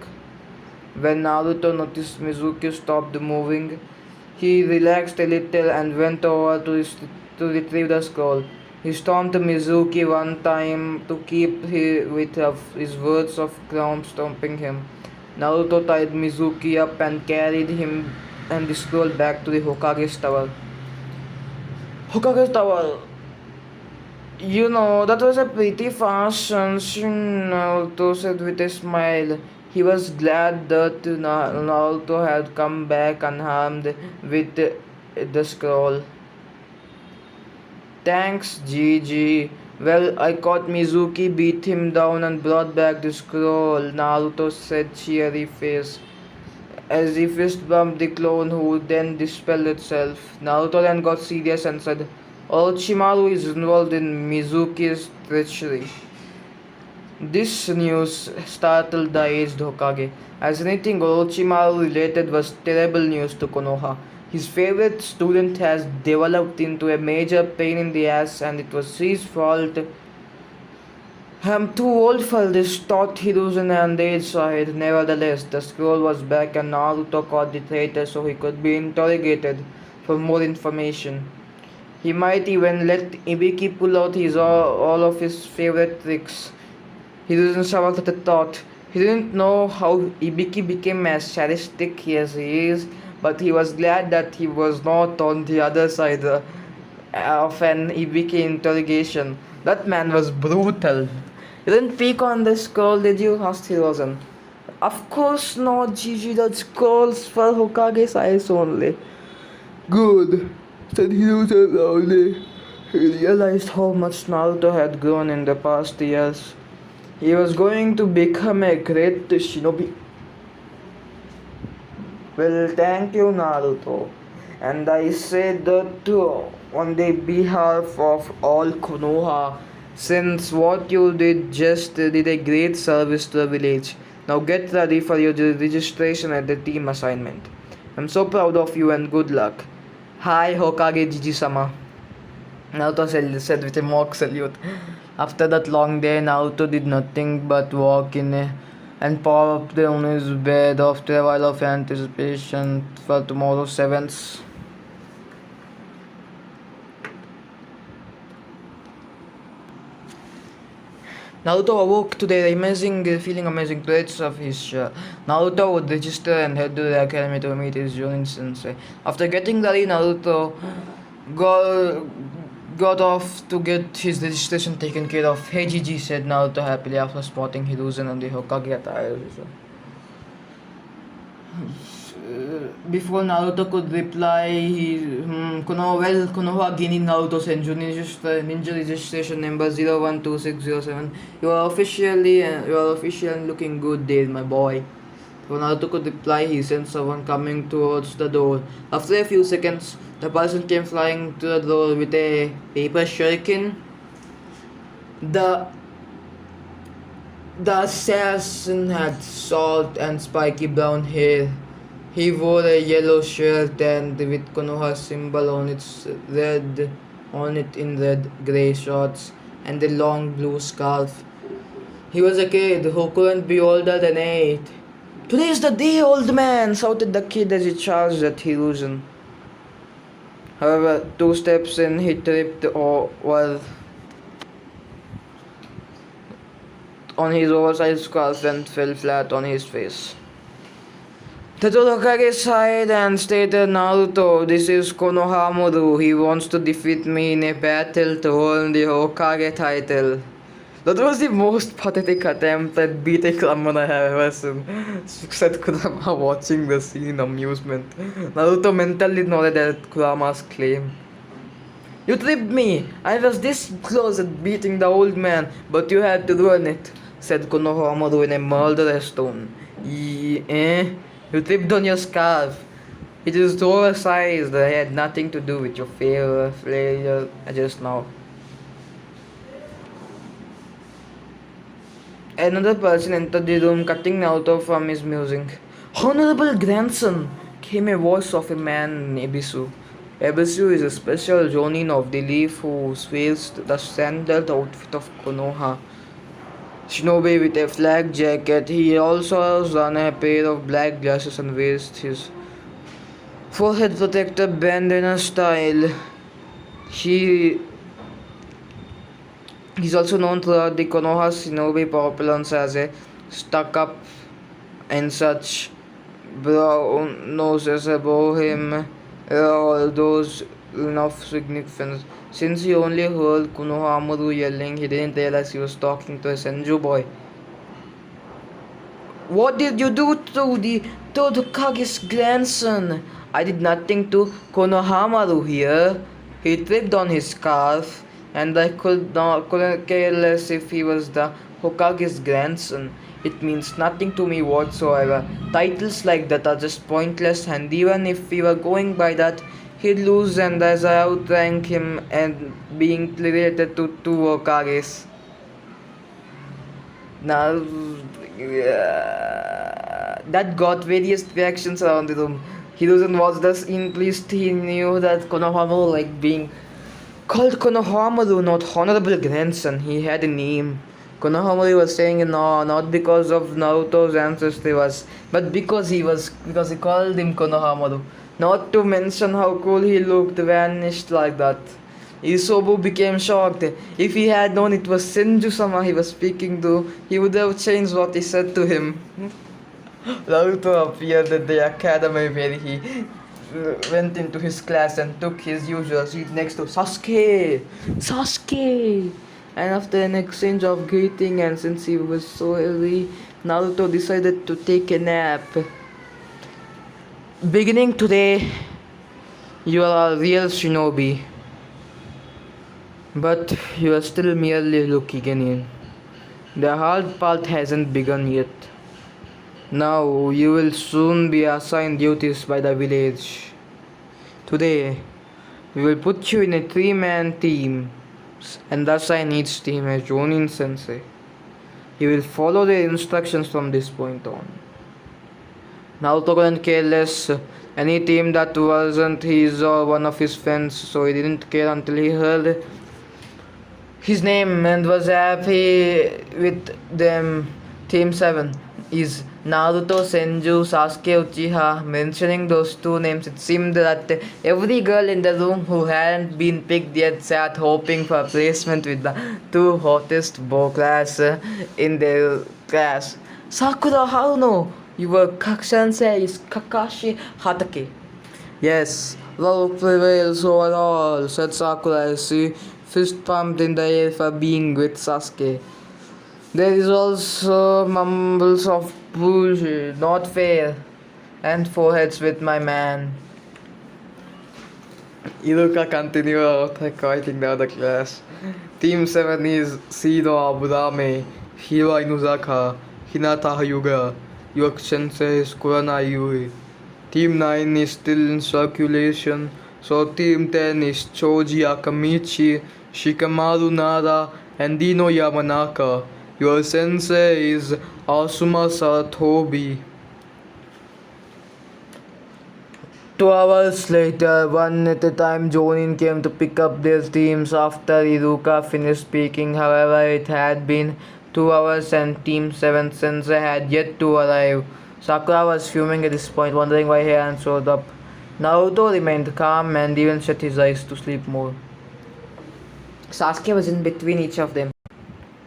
S1: When Naruto noticed Mizuki stopped moving, he relaxed a little and went over to retrieve the scroll. He stomped Mizuki one time to keep with his words of ground stomping him. Naruto tied Mizuki up and carried him and the scroll back to the Hokage's tower. Hokage's tower! You know, that was a pretty fast sensation, Naruto said with a smile. He was glad that Naruto had come back unharmed with the scroll. Thanks, Gigi. Well, I caught Mizuki, beat him down, and brought back the scroll, Naruto said, cheery face, as he fist bumped the clone who then dispelled itself. Naruto then got serious and said, Orochimaru is involved in Mizuki's treachery. This news startled the aged Hokage, as anything Orochimaru related was terrible news to Konoha. His favorite student has developed into a major pain in the ass, and it was his fault. I'm too old for this, thought Hiruzen and they side. Nevertheless, the scroll was back and Naruto caught the traitor so he could be interrogated for more information. He might even let Ibiki pull out all of his favorite tricks. Hiruzen shocked at the thought. He didn't know how Ibiki became as sadistic as he is, but he was glad that he was not on the other side of an Ibiki interrogation. That man was brutal. You didn't peek on this girl, did you? Asked Hirozen. Of course not, Gigi. That's calls for Hokage's eyes only. Good, said Hirozen loudly. He realized how much Naruto had grown in the past years. He was going to become a great shinobi. Well, thank you, Naruto. And I say that on the behalf of all Konoha, since what you did just did a great service to the village. Now get ready for your registration at the team assignment. I'm so proud of you and good luck. Hi, Hokage Jiji-sama. Naruto said with a mock salute. After that long day, Naruto did nothing but walk in and popped on his bed after a while of anticipation for tomorrow's events. Naruto awoke to the feeling amazing traits of his Naruto would register and head to the academy to meet his Jonin sensei. After getting ready, Naruto got, got off to get his registration taken care of. Hey Gigi, said Naruto happily after spotting Hiruzen and the Hokage attire. Before Naruto could reply, Konoha gaining Naruto's ninja registration number 012607. You are officially looking good there, my boy. Before Naruto could reply, he sensed someone coming towards the door. After a few seconds, the person came flying to the door with a paper shuriken. The assassin had short and spiky brown hair. He wore a yellow shirt and with Konoha symbol on it in red, grey shorts and a long blue scarf. He was a kid who couldn't be older than 8. Today's the day, old man, shouted the kid as he charged at Hiruzen. However, 2 steps in, he tripped over on his oversized scarf and fell flat on his face. The Hokage sighed and stated, Naruto, this is Konohamaru. He wants to defeat me in a battle to hold the Hokage title. That was the most pathetic attempt at beating someone I have ever seen, said Kurama, watching the scene in amusement. Naruto mentally nodded at Kurama's claim. You tripped me. I was this close at beating the old man, but you had to ruin it, said Konohamaru in a murderous tone. You tripped on your scarf. It is oversized. It had nothing to do with your failure just now. Another person entered the room, cutting Naruto from his musing. Honorable grandson, came a voice of a man in Ebisu. Ebisu is a special jonin of the leaf who wears the standard outfit of Konoha. Shinobi with a flak jacket. He also has on a pair of black glasses and wears his forehead protector bandana style. He's also known throughout the Konoha Shinobi populace as a stuck-up and such. Brown noses above him all those enough significance. Since he only heard Konohamaru yelling, he didn't realize he was talking to a Senju boy. What did you do to the Kage's grandson? I did nothing to Konohamaru here. He tripped on his scarf, and I couldn't care less if he was the Hokage's grandson. It means nothing to me whatsoever. Titles like that are just pointless, and even if we were going by that, he'd lose, and as I outrank him and being related to two Hokages. Now, that got various reactions around the room. Hirozen was thus pleased. He knew that Konohamaru, like being called Konohamaru, not Honorable Grandson, he had a name. Konohamaru was saying no, not because of Naruto's ancestry was, but because he called him Konohamaru. Not to mention how cool he looked, vanished like that. Isobu became shocked. If he had known it was Senju-sama he was speaking to, he would have changed what he said to him. Naruto appeared at the academy where he went into his class and took his usual seat next to Sasuke. Sasuke! And after an exchange of greeting, and since he was so early, Naruto decided to take a nap. Beginning today, you are a real shinobi. But you are still merely looking in. The hard part hasn't begun yet. Now you will soon be assigned duties by the village. Today, we will put you in a 3-man team and assign each team a Jonin sensei. You will follow the instructions from this point on. Naruto couldn't care less any team that wasn't his or one of his friends, so he didn't care until he heard his name and was happy with them. Team 7 is Naruto, Senju, Sasuke, Uchiha. Mentioning those two names, it seemed that every girl in the room who hadn't been picked yet sat hoping for a placement with the two hottest boy class in their class. Sakura Haruno, your sensei is Kakashi Hatake. Yes, love prevails over all, said Sakura as she fist pumped in the air for being with Sasuke. There is also mumbles of bullshit, not fair, and foreheads with my man. Iruka continued quieting the other class. Team 7 is Sino Aburame, Hiro Inuzaka, Hinata Hyuga, your sensei is Kurana Yui. Team 9 is still in circulation, so Team 10 is Choji Akamichi, Shikamaru Nara, and Dino Yamanaka. Your sensei is Asuma Saratobi. 2 hours later, one at a time, Jonin came to pick up their teams after Iruka finished speaking. However, it had been 2 hours and Team 7 sensei had yet to arrive. Sakura was fuming at this point, wondering why he hadn't showed up. Naruto remained calm and even shut his eyes to sleep more. Sasuke was in between each of them.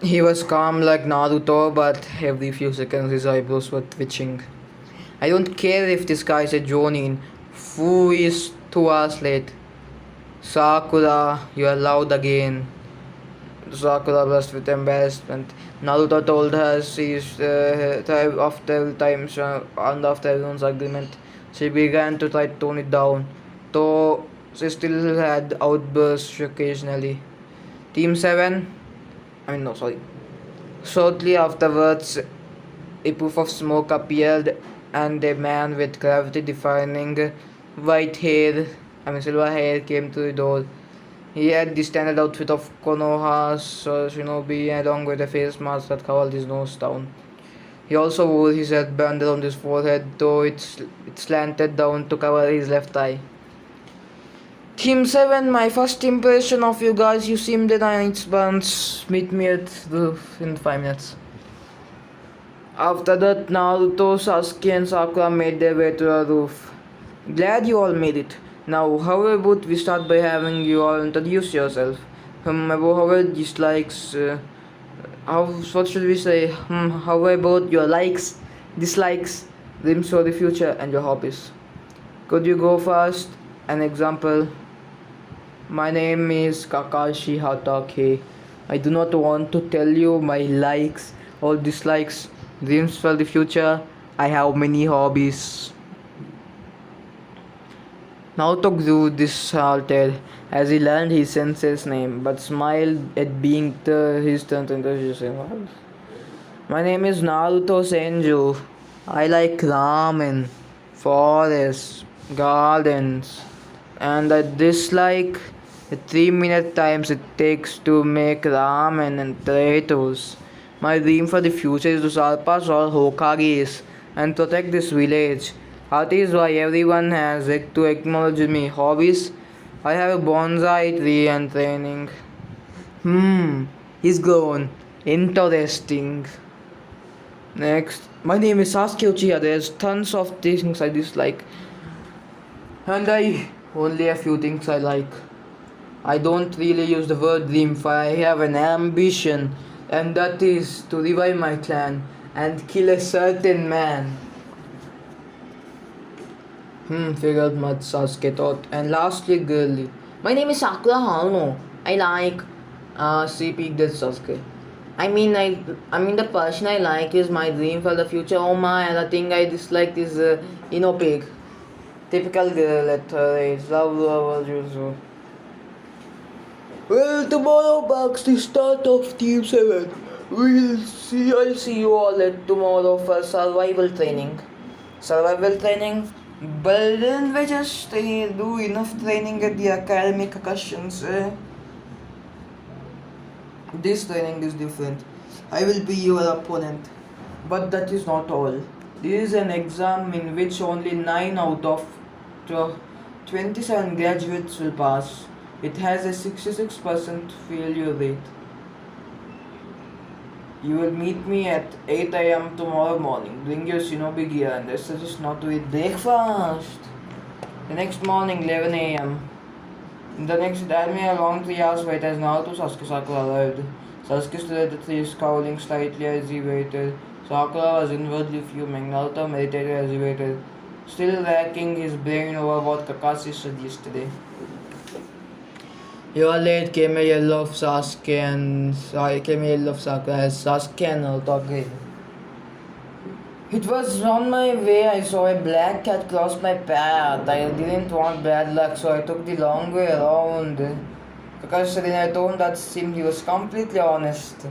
S1: He was calm like Naruto, but every few seconds his eyebrows were twitching. I don't care if this guy is a Jonin. Who is 2 hours late? Sakura, you are loud again. Sakura burst with embarrassment. Naruto told her she thrived after times and after everyone's agreement. She began to try to tone it down, though she still had outbursts occasionally. Team 7? No, sorry. Shortly afterwards, a puff of smoke appeared and a man with gravity-defying silver hair came to the door. He had the standard outfit of Konoha's shinobi along with a face mask that covered his nose down. He also wore his headband around his forehead, though it slanted down to cover his left eye. Team 7, my first impression of you guys, you seem the nice bunch. Meet me at the roof in 5 minutes. After that, Naruto, Sasuke and Sakura made their way to the roof. Glad you all made it. Now, how about we start by having you all introduce yourself? About our dislikes, what should we say? How about your likes, dislikes, dreams for the future, and your hobbies? Could you go first? An example. My name is Kakashi Hatake. I do not want to tell you my likes or dislikes, dreams for the future. I have many hobbies. Naruto grew disheartened as he learned his sensei's name, but smiled at being his turn to introduce him. My name is Naruto Senju. I like ramen, forests, gardens, and I dislike the 3 minute times it takes to make ramen and potatoes. My dream for the future is to surpass all Hokages and protect this village. That is why everyone has to acknowledge me. Hobbies? I have a bonsai tree and training. He's gone. Interesting. Next, my name is Sasuke Uchiha. There's tons of things I dislike, and I only a few things I like. I don't really use the word dream, for I have an ambition, and that is to revive my clan and kill a certain man. Figured much Sasuke thought. And lastly, girly. My name is Sakura Hano. I like CP that Sasuke. I mean the person I like is my dream for the future. Oh my, the thing I dislike is Inopig. Typical girl at her age. Love usual. Well, tomorrow marks the start of Team 7. I'll see you all at tomorrow for survival training. Survival training? But then we just do enough training at the academic questions. This training is different. I will be your opponent. But that is not all. This is an exam in which only 9 out of 27 graduates will pass. It has a 66% failure rate. You will meet me at 8 am tomorrow morning. Bring your shinobi gear and I suggest not to eat breakfast. The next morning, 11 am. The next day, a long 3 hours wait as Naruto Sasuke Sakura arrived. Sasuke stood at the tree, scowling slightly as he waited. Sakura was inwardly fuming. Naruto meditated as he waited, still racking his brain over what Kakashi said yesterday. You are late, came a yell of Sasuke and came a yell of Sakura as Sasuke and Naruto agreed. It was on my way I saw a black cat cross my path. I didn't want bad luck, so I took the long way around. Kakashi said in a tone that seemed he was completely honest.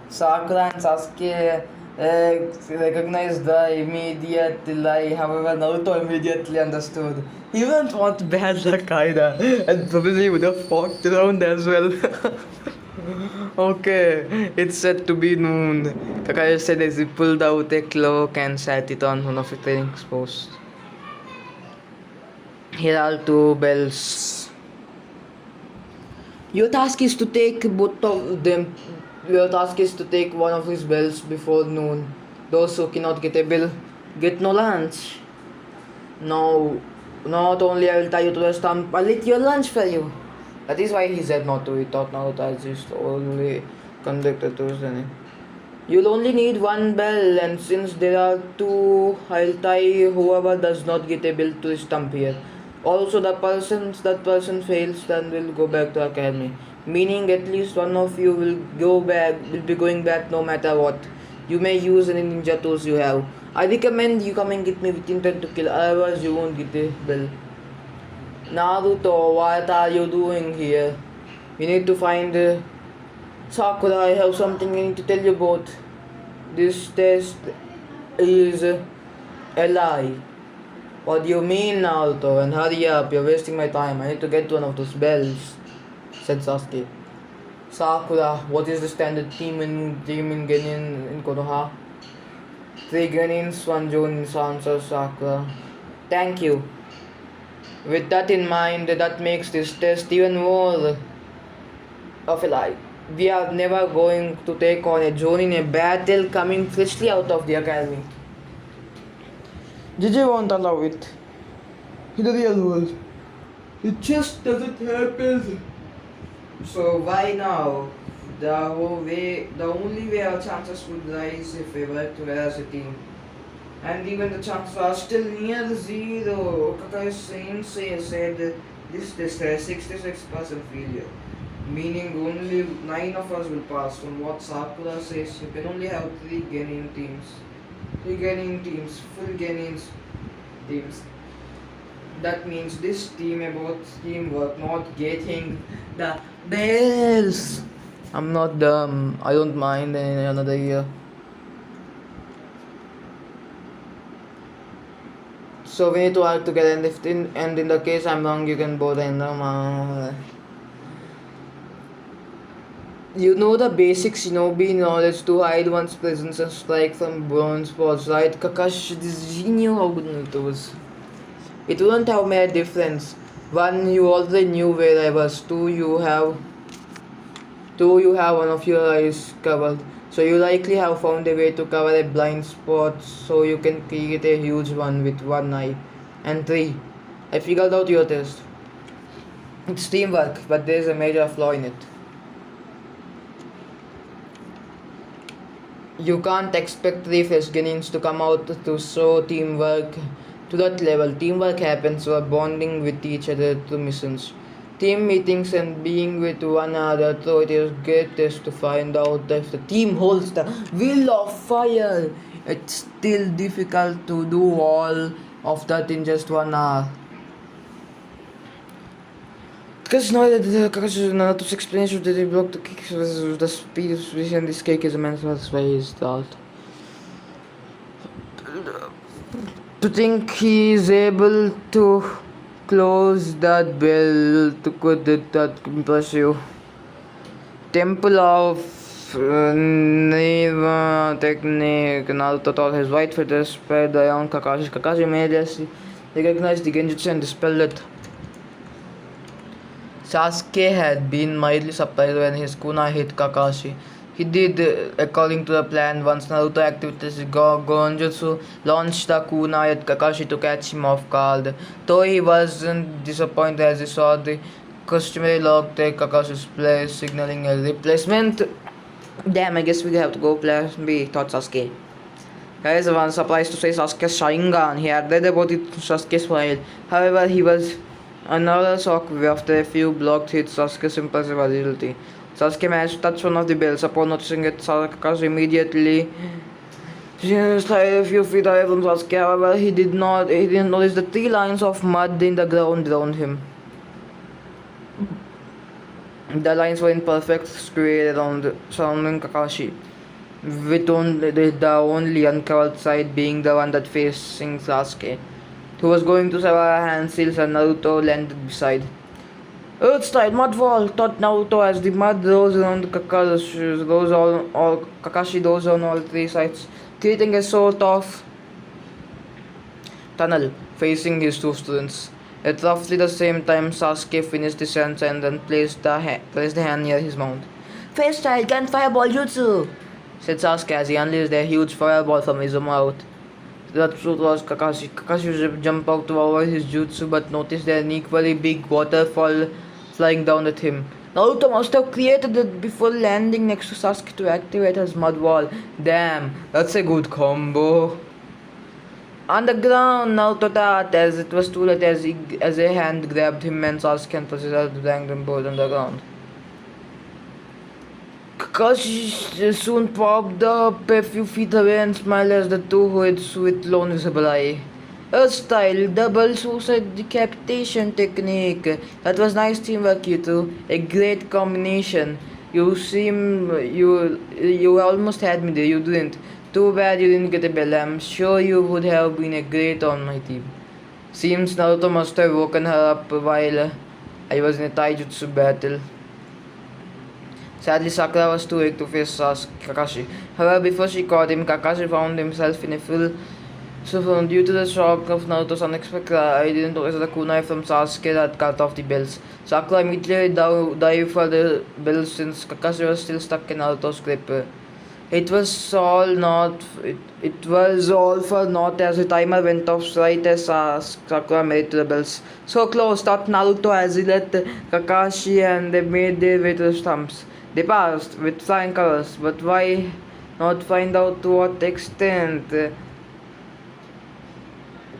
S1: Sakura and Sasuke recognized the immediate lie, however, Naruto immediately understood. He wouldn't want bad luck either, and probably would have walked around as well. Okay, it's set to be noon. Kakashi said as he pulled out a cloak and sat it on one of his training posts. Here are 2 bells. Your task is to take both of them. Your task is to take one of these bells before noon. Those who cannot get a bell get no lunch. No, not only I will tie you to the stump, I'll eat your lunch for you. That is why he said not to. He thought Naruto as is only conducted to his. You'll only need 1 bell, and since there are 2, I'll tie whoever does not get a bell to the stump here. Also, that person fails, then will go back to academy. Meaning, at least one of you will be going back no matter what. You may use any ninja tools you have. I recommend you come and get me with intent to kill, otherwise you won't get a bell. Naruto, what are you doing here? You need to find Sakura. I have something I need to tell you about. This test is a lie. What do you mean, Naruto? And hurry up, you're wasting my time. I need to get one of those bells, said Sasuke. Sakura, what is the standard team in Genin in Konoha? 3 Genins, 1 Jonin, answers Sakura. Thank you. With that in mind, that makes this test even more of a lie. We are never going to take on a Jonin in a battle coming freshly out of the academy. JJ won't allow it. In the real world, it just doesn't happen. So why now? The only way our chances would rise if we work together as a team. And even the chances are still near zero. Kakashi said this test has 66% failure, meaning only 9 of us will pass. From what Sakura says, you can only have 3 Genin teams. 3 Genin teams, full Genin teams. That means this team about teamwork, not getting the bells. I'm not dumb. I don't mind in another year. So we need to work together, and in the case I'm wrong, you can both end them. You know the basic shinobi knowledge to hide one's presence and strike from bronze spots, right? Kakashi, he knew how good Naruto was. It wouldn't have made a difference. One, you already knew where I was. Two, you have one of your eyes covered. So you likely have found a way to cover a blind spot so you can create a huge one with one eye. And three, I figured out your test. It's teamwork, but there's a major flaw in it. You can't expect three fresh Genins to come out to show teamwork to that level. Teamwork happens through bonding with each other through missions, team meetings, and being with one another. So it is great test to find out if the team holds the will of fire. It's still difficult to do all of that in just 1 hour. Because now that Kakashi Naruto's explanation that he blocked the kicks with the speed of switch and this cake is a mental space thought. To think he is able to close that bell to put it that impressive. Temple of Neva technique. Naruto taught his white feathers spread around Kakashi. Kakashi made us recognize the genjutsu and dispelled it. Sasuke had been mildly surprised when his kunai hit Kakashi. He did according to the plan. Once Naruto activated his Gonjutsu, launched the kunai at Kakashi to catch him off guard. Though he wasn't disappointed as he saw the customary lock take Kakashi's place, signaling a replacement. Damn, I guess we have to go plan B, thought Sasuke. Guys, I was surprised to say Sasuke's Sharingan. He had read about it in Sasuke's file. However, he was another shockwave after a few blocked hits Sasuke's impressive agility. Sasuke managed to touch one of the bells. Upon noticing it, Kakashi immediately slid a few feet away from Sasuke. However, he didn't notice the 3 lines of mud in the ground around him. The lines were in perfect square around surrounding Kakashi, with the only uncovered side being the one that facing Sasuke, who was going to sever hand seals, and Naruto landed beside. Earth style mud wall, thought Naruto as the mud rose around Kakashi rose on all 3 sides, creating a sort of tunnel facing his 2 students. At roughly the same time, Sasuke finished the sentence and then placed the hand near his mouth. Face style gun fireball jutsu, said Sasuke as he unleashed a huge fireball from his mouth. That was Kakashi. Kakashi jumped out to avoid his jutsu but noticed an equally big waterfall flying down at him. Naruto must have created it before landing next to Sasuke to activate his mud wall. Damn, that's a good combo. On the ground, Naruto thought as it was too late as a hand grabbed him and Sasuke and proceeded bang them both on the ground. Kakashi soon popped up a few feet away and smiled as the two hits with lone visible eye. Earth style double suicide decapitation technique. That was nice teamwork, you two. A great combination. You almost had me there. You didn't. Too bad you didn't get a bell. I'm sure you would have been a great on my team. Seems Naruto must have woken her up while I was in a taijutsu battle. Sadly, Sakura was too weak to face Kakashi. However, before she caught him, Kakashi found himself in a full so due to the shock of Naruto's unexpected, I didn't notice the kunai from Sasuke that cut off the bells. Sakura immediately dived for the bells since Kakashi was still stuck in Naruto's grip. It was all for naught as the timer went off right as Sakura made to the bells. So close, thought Naruto as he let Kakashi and they made their way to the stumps. They passed with flying colors, but why not find out to what extent?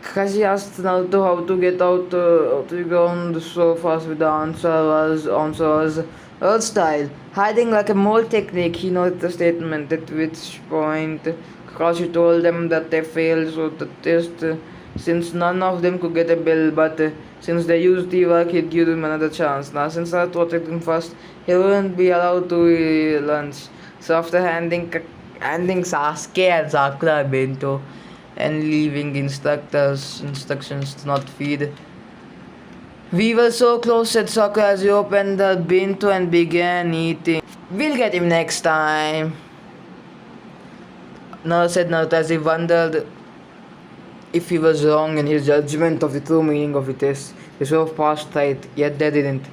S1: Kakashi asked Naruto how to get out of the ground so fast with the answer was Earth style, hiding like a mole technique. He noted the statement, at which point Kakashi told them that they failed, so the test since none of them could get a bell, but since they used the work, he'd give them another chance. Now, since I protected him first, he wouldn't be allowed to lunch. So after handing Sasuke and Sakura a bento and leaving instructions to not feed, we were so close, said Sakura as he opened the bento and began eating. We'll get him next time. No, said Naruto as he wondered if he was wrong in his judgment of the true meaning of the test. He should have passed right, yet they didn't.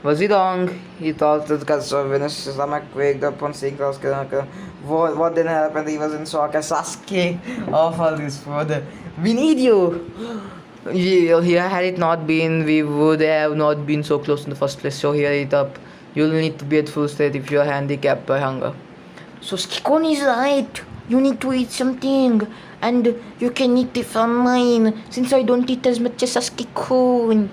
S1: Was he wrong? He thought that because when his stomach waked up on seeing Sasuke. What didn't happen? He was in shock as Sasuke offered this food. We need you! Here, had it not been, we would have not been so close in the first place. So here it up. You'll need to be at full state if you're handicapped by hunger. So Skikon is right. You need to eat something. And you can eat it from mine, since I don't eat as much as Skikon.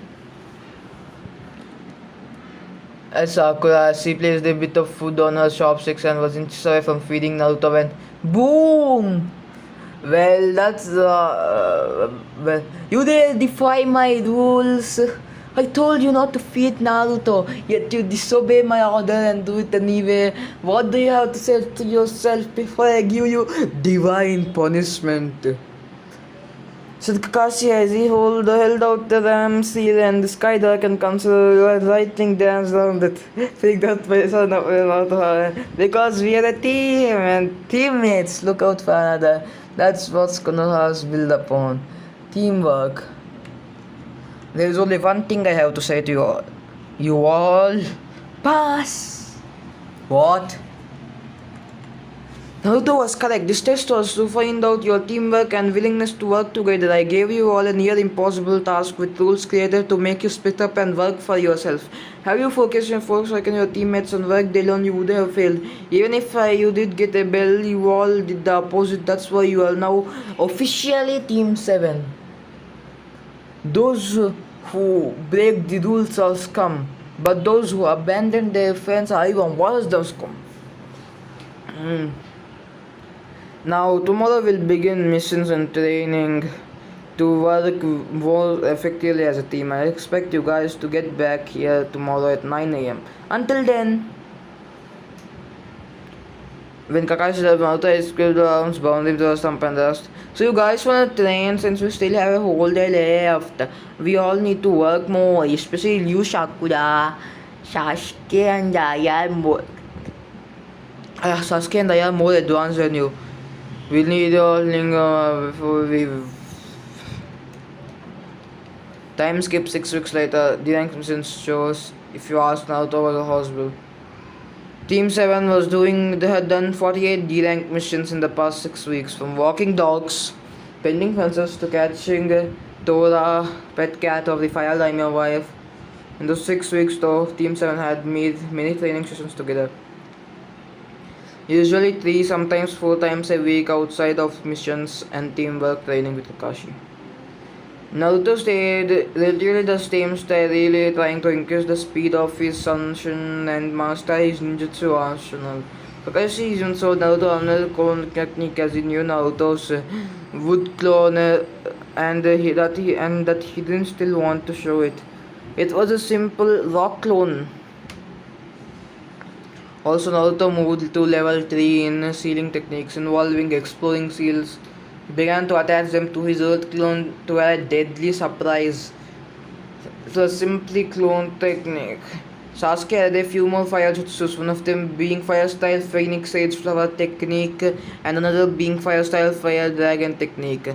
S1: As Sakura, she placed a bit of food on her chopsticks and was inches away from feeding Naruto when BOOM! Well, that's well, you dare defy my rules. I told you not to feed Naruto, yet you disobey my order and do it anyway. What do you have to say to yourself before I give you divine punishment? Said Kakashi as he held out the ram seal and the sky dragon considered lightning dance around it. Figured out by son of Naruto. Because we are a team and teammates look out for another. That's what Konoha's build upon. Teamwork. There is only one thing I have to say to you all. You all pass. What? Naruto was correct. This test was to find out your teamwork and willingness to work together. I gave you all a near impossible task with rules created to make you split up and work for yourself. Have you focused on your teammates and worked alone, you would have failed. Even if you did get a bell, you all did the opposite. That's why you are now officially Team 7. Those who break the rules are scum, but those who abandon their friends are even worse than scum. Now, tomorrow we'll begin missions and training to work more effectively as a team. I expect you guys to get back here tomorrow at 9 am. Until then, when Kakashi left, Naruto escaped arms, bound him to a stump and rest. So you guys wanna train since we still have a whole day left. We all need to work more, especially you, Sakura, Sasuke and I are more. Sasuke and I are more advanced than you. We'll need all before we. Time skip 6 weeks later. The rank mission shows if you ask Naruto was a hospital. Team 7 was doing, they had done 48 D-rank missions in the past 6 weeks, from walking dogs, bending fences to catching Tora, pet cat of the Fire Daimyo wife. In those 6 weeks though, Team 7 had made many training sessions together. Usually 3, sometimes 4 times a week outside of missions and teamwork training with Kakashi. Naruto stayed relatively the same steadily, trying to increase the speed of his Sanshin and master his ninjutsu arsenal. Kakashi even saw Naruto another clone technique as he knew Naruto's wood clone and that he didn't still want to show it. It was a simple rock clone. Also, Naruto moved to level 3 in sealing techniques involving exploring seals. He began to attach them to his earth clone to a deadly surprise. It was simply clone technique. Sasuke had a few more fire jutsus, one of them being fire style phoenix sage flower technique and another being fire style fire dragon technique.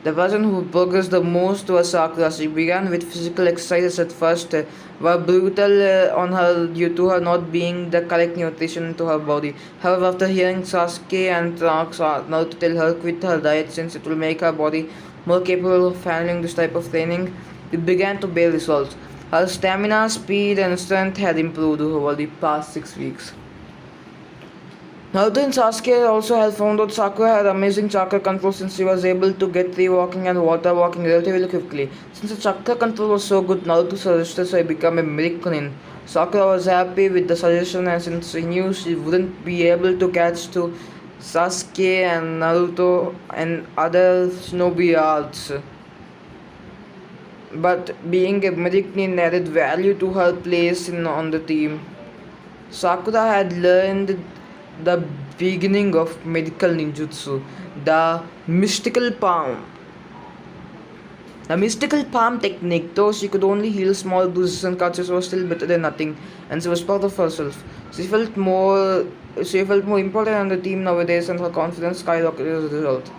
S1: The person who progressed the most was Sakura. She began with physical exercises at first, were brutal on her due to her not being the correct nutrition to her body. However, after hearing Sasuke and Naruto tell her quit her diet since it will make her body more capable of handling this type of training, it began to bear results. Her stamina, speed and strength had improved over the past 6 weeks. Naruto and Sasuke also had found out Sakura had amazing chakra control since she was able to get tree walking and water walking relatively quickly. Since the chakra control was so good, Naruto suggested she become a Mirikunin. Sakura was happy with the suggestion and since she knew she wouldn't be able to catch to Sasuke and Naruto and other shinobi arts. but being a medic added value to her place on the team. Sakura had learned the beginning of medical ninjutsu, the mystical palm. The mystical palm technique, though she could only heal small bruises and cuts, was still better than nothing, and she was proud of herself. She felt more she felt more important on the team nowadays, and her confidence skyrocketed as a result.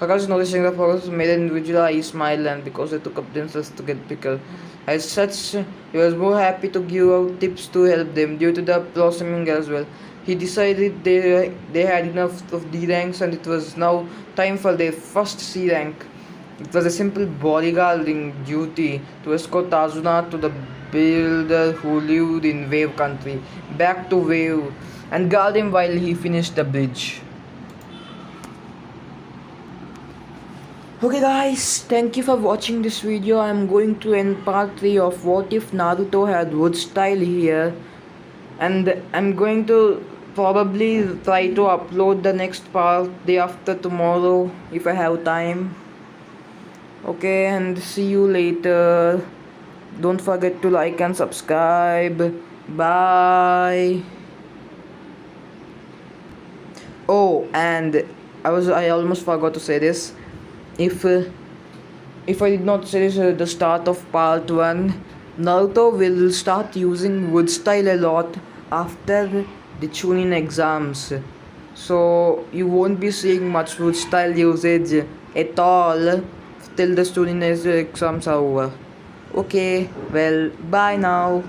S1: Kakashi noticing the progress made an individual eye smile, and because they took up themselves to get bigger. As such, he was more happy to give out tips to help them due to the blossoming as well. He decided they had enough of D ranks, and it was now time for their first C rank. It was a simple bodyguarding duty to escort Azuna to the builder who lived in Wave Country, back to Wave, and guard him while he finished the bridge. Okay guys, thank you for watching this video. I'm going to end part 3 of what if Naruto had wood style here, and I'm going to probably try to upload the next part day after tomorrow if I have time. Okay, and see you later. Don't forget to like and subscribe. Bye. Oh, and I almost forgot to say this. If uh, if I did not say this at the start of part 1, Naruto will start using wood style a lot after the Chunin exams. So you won't be seeing much wood style usage at all till the Chunin exams are over. Okay, well, bye now.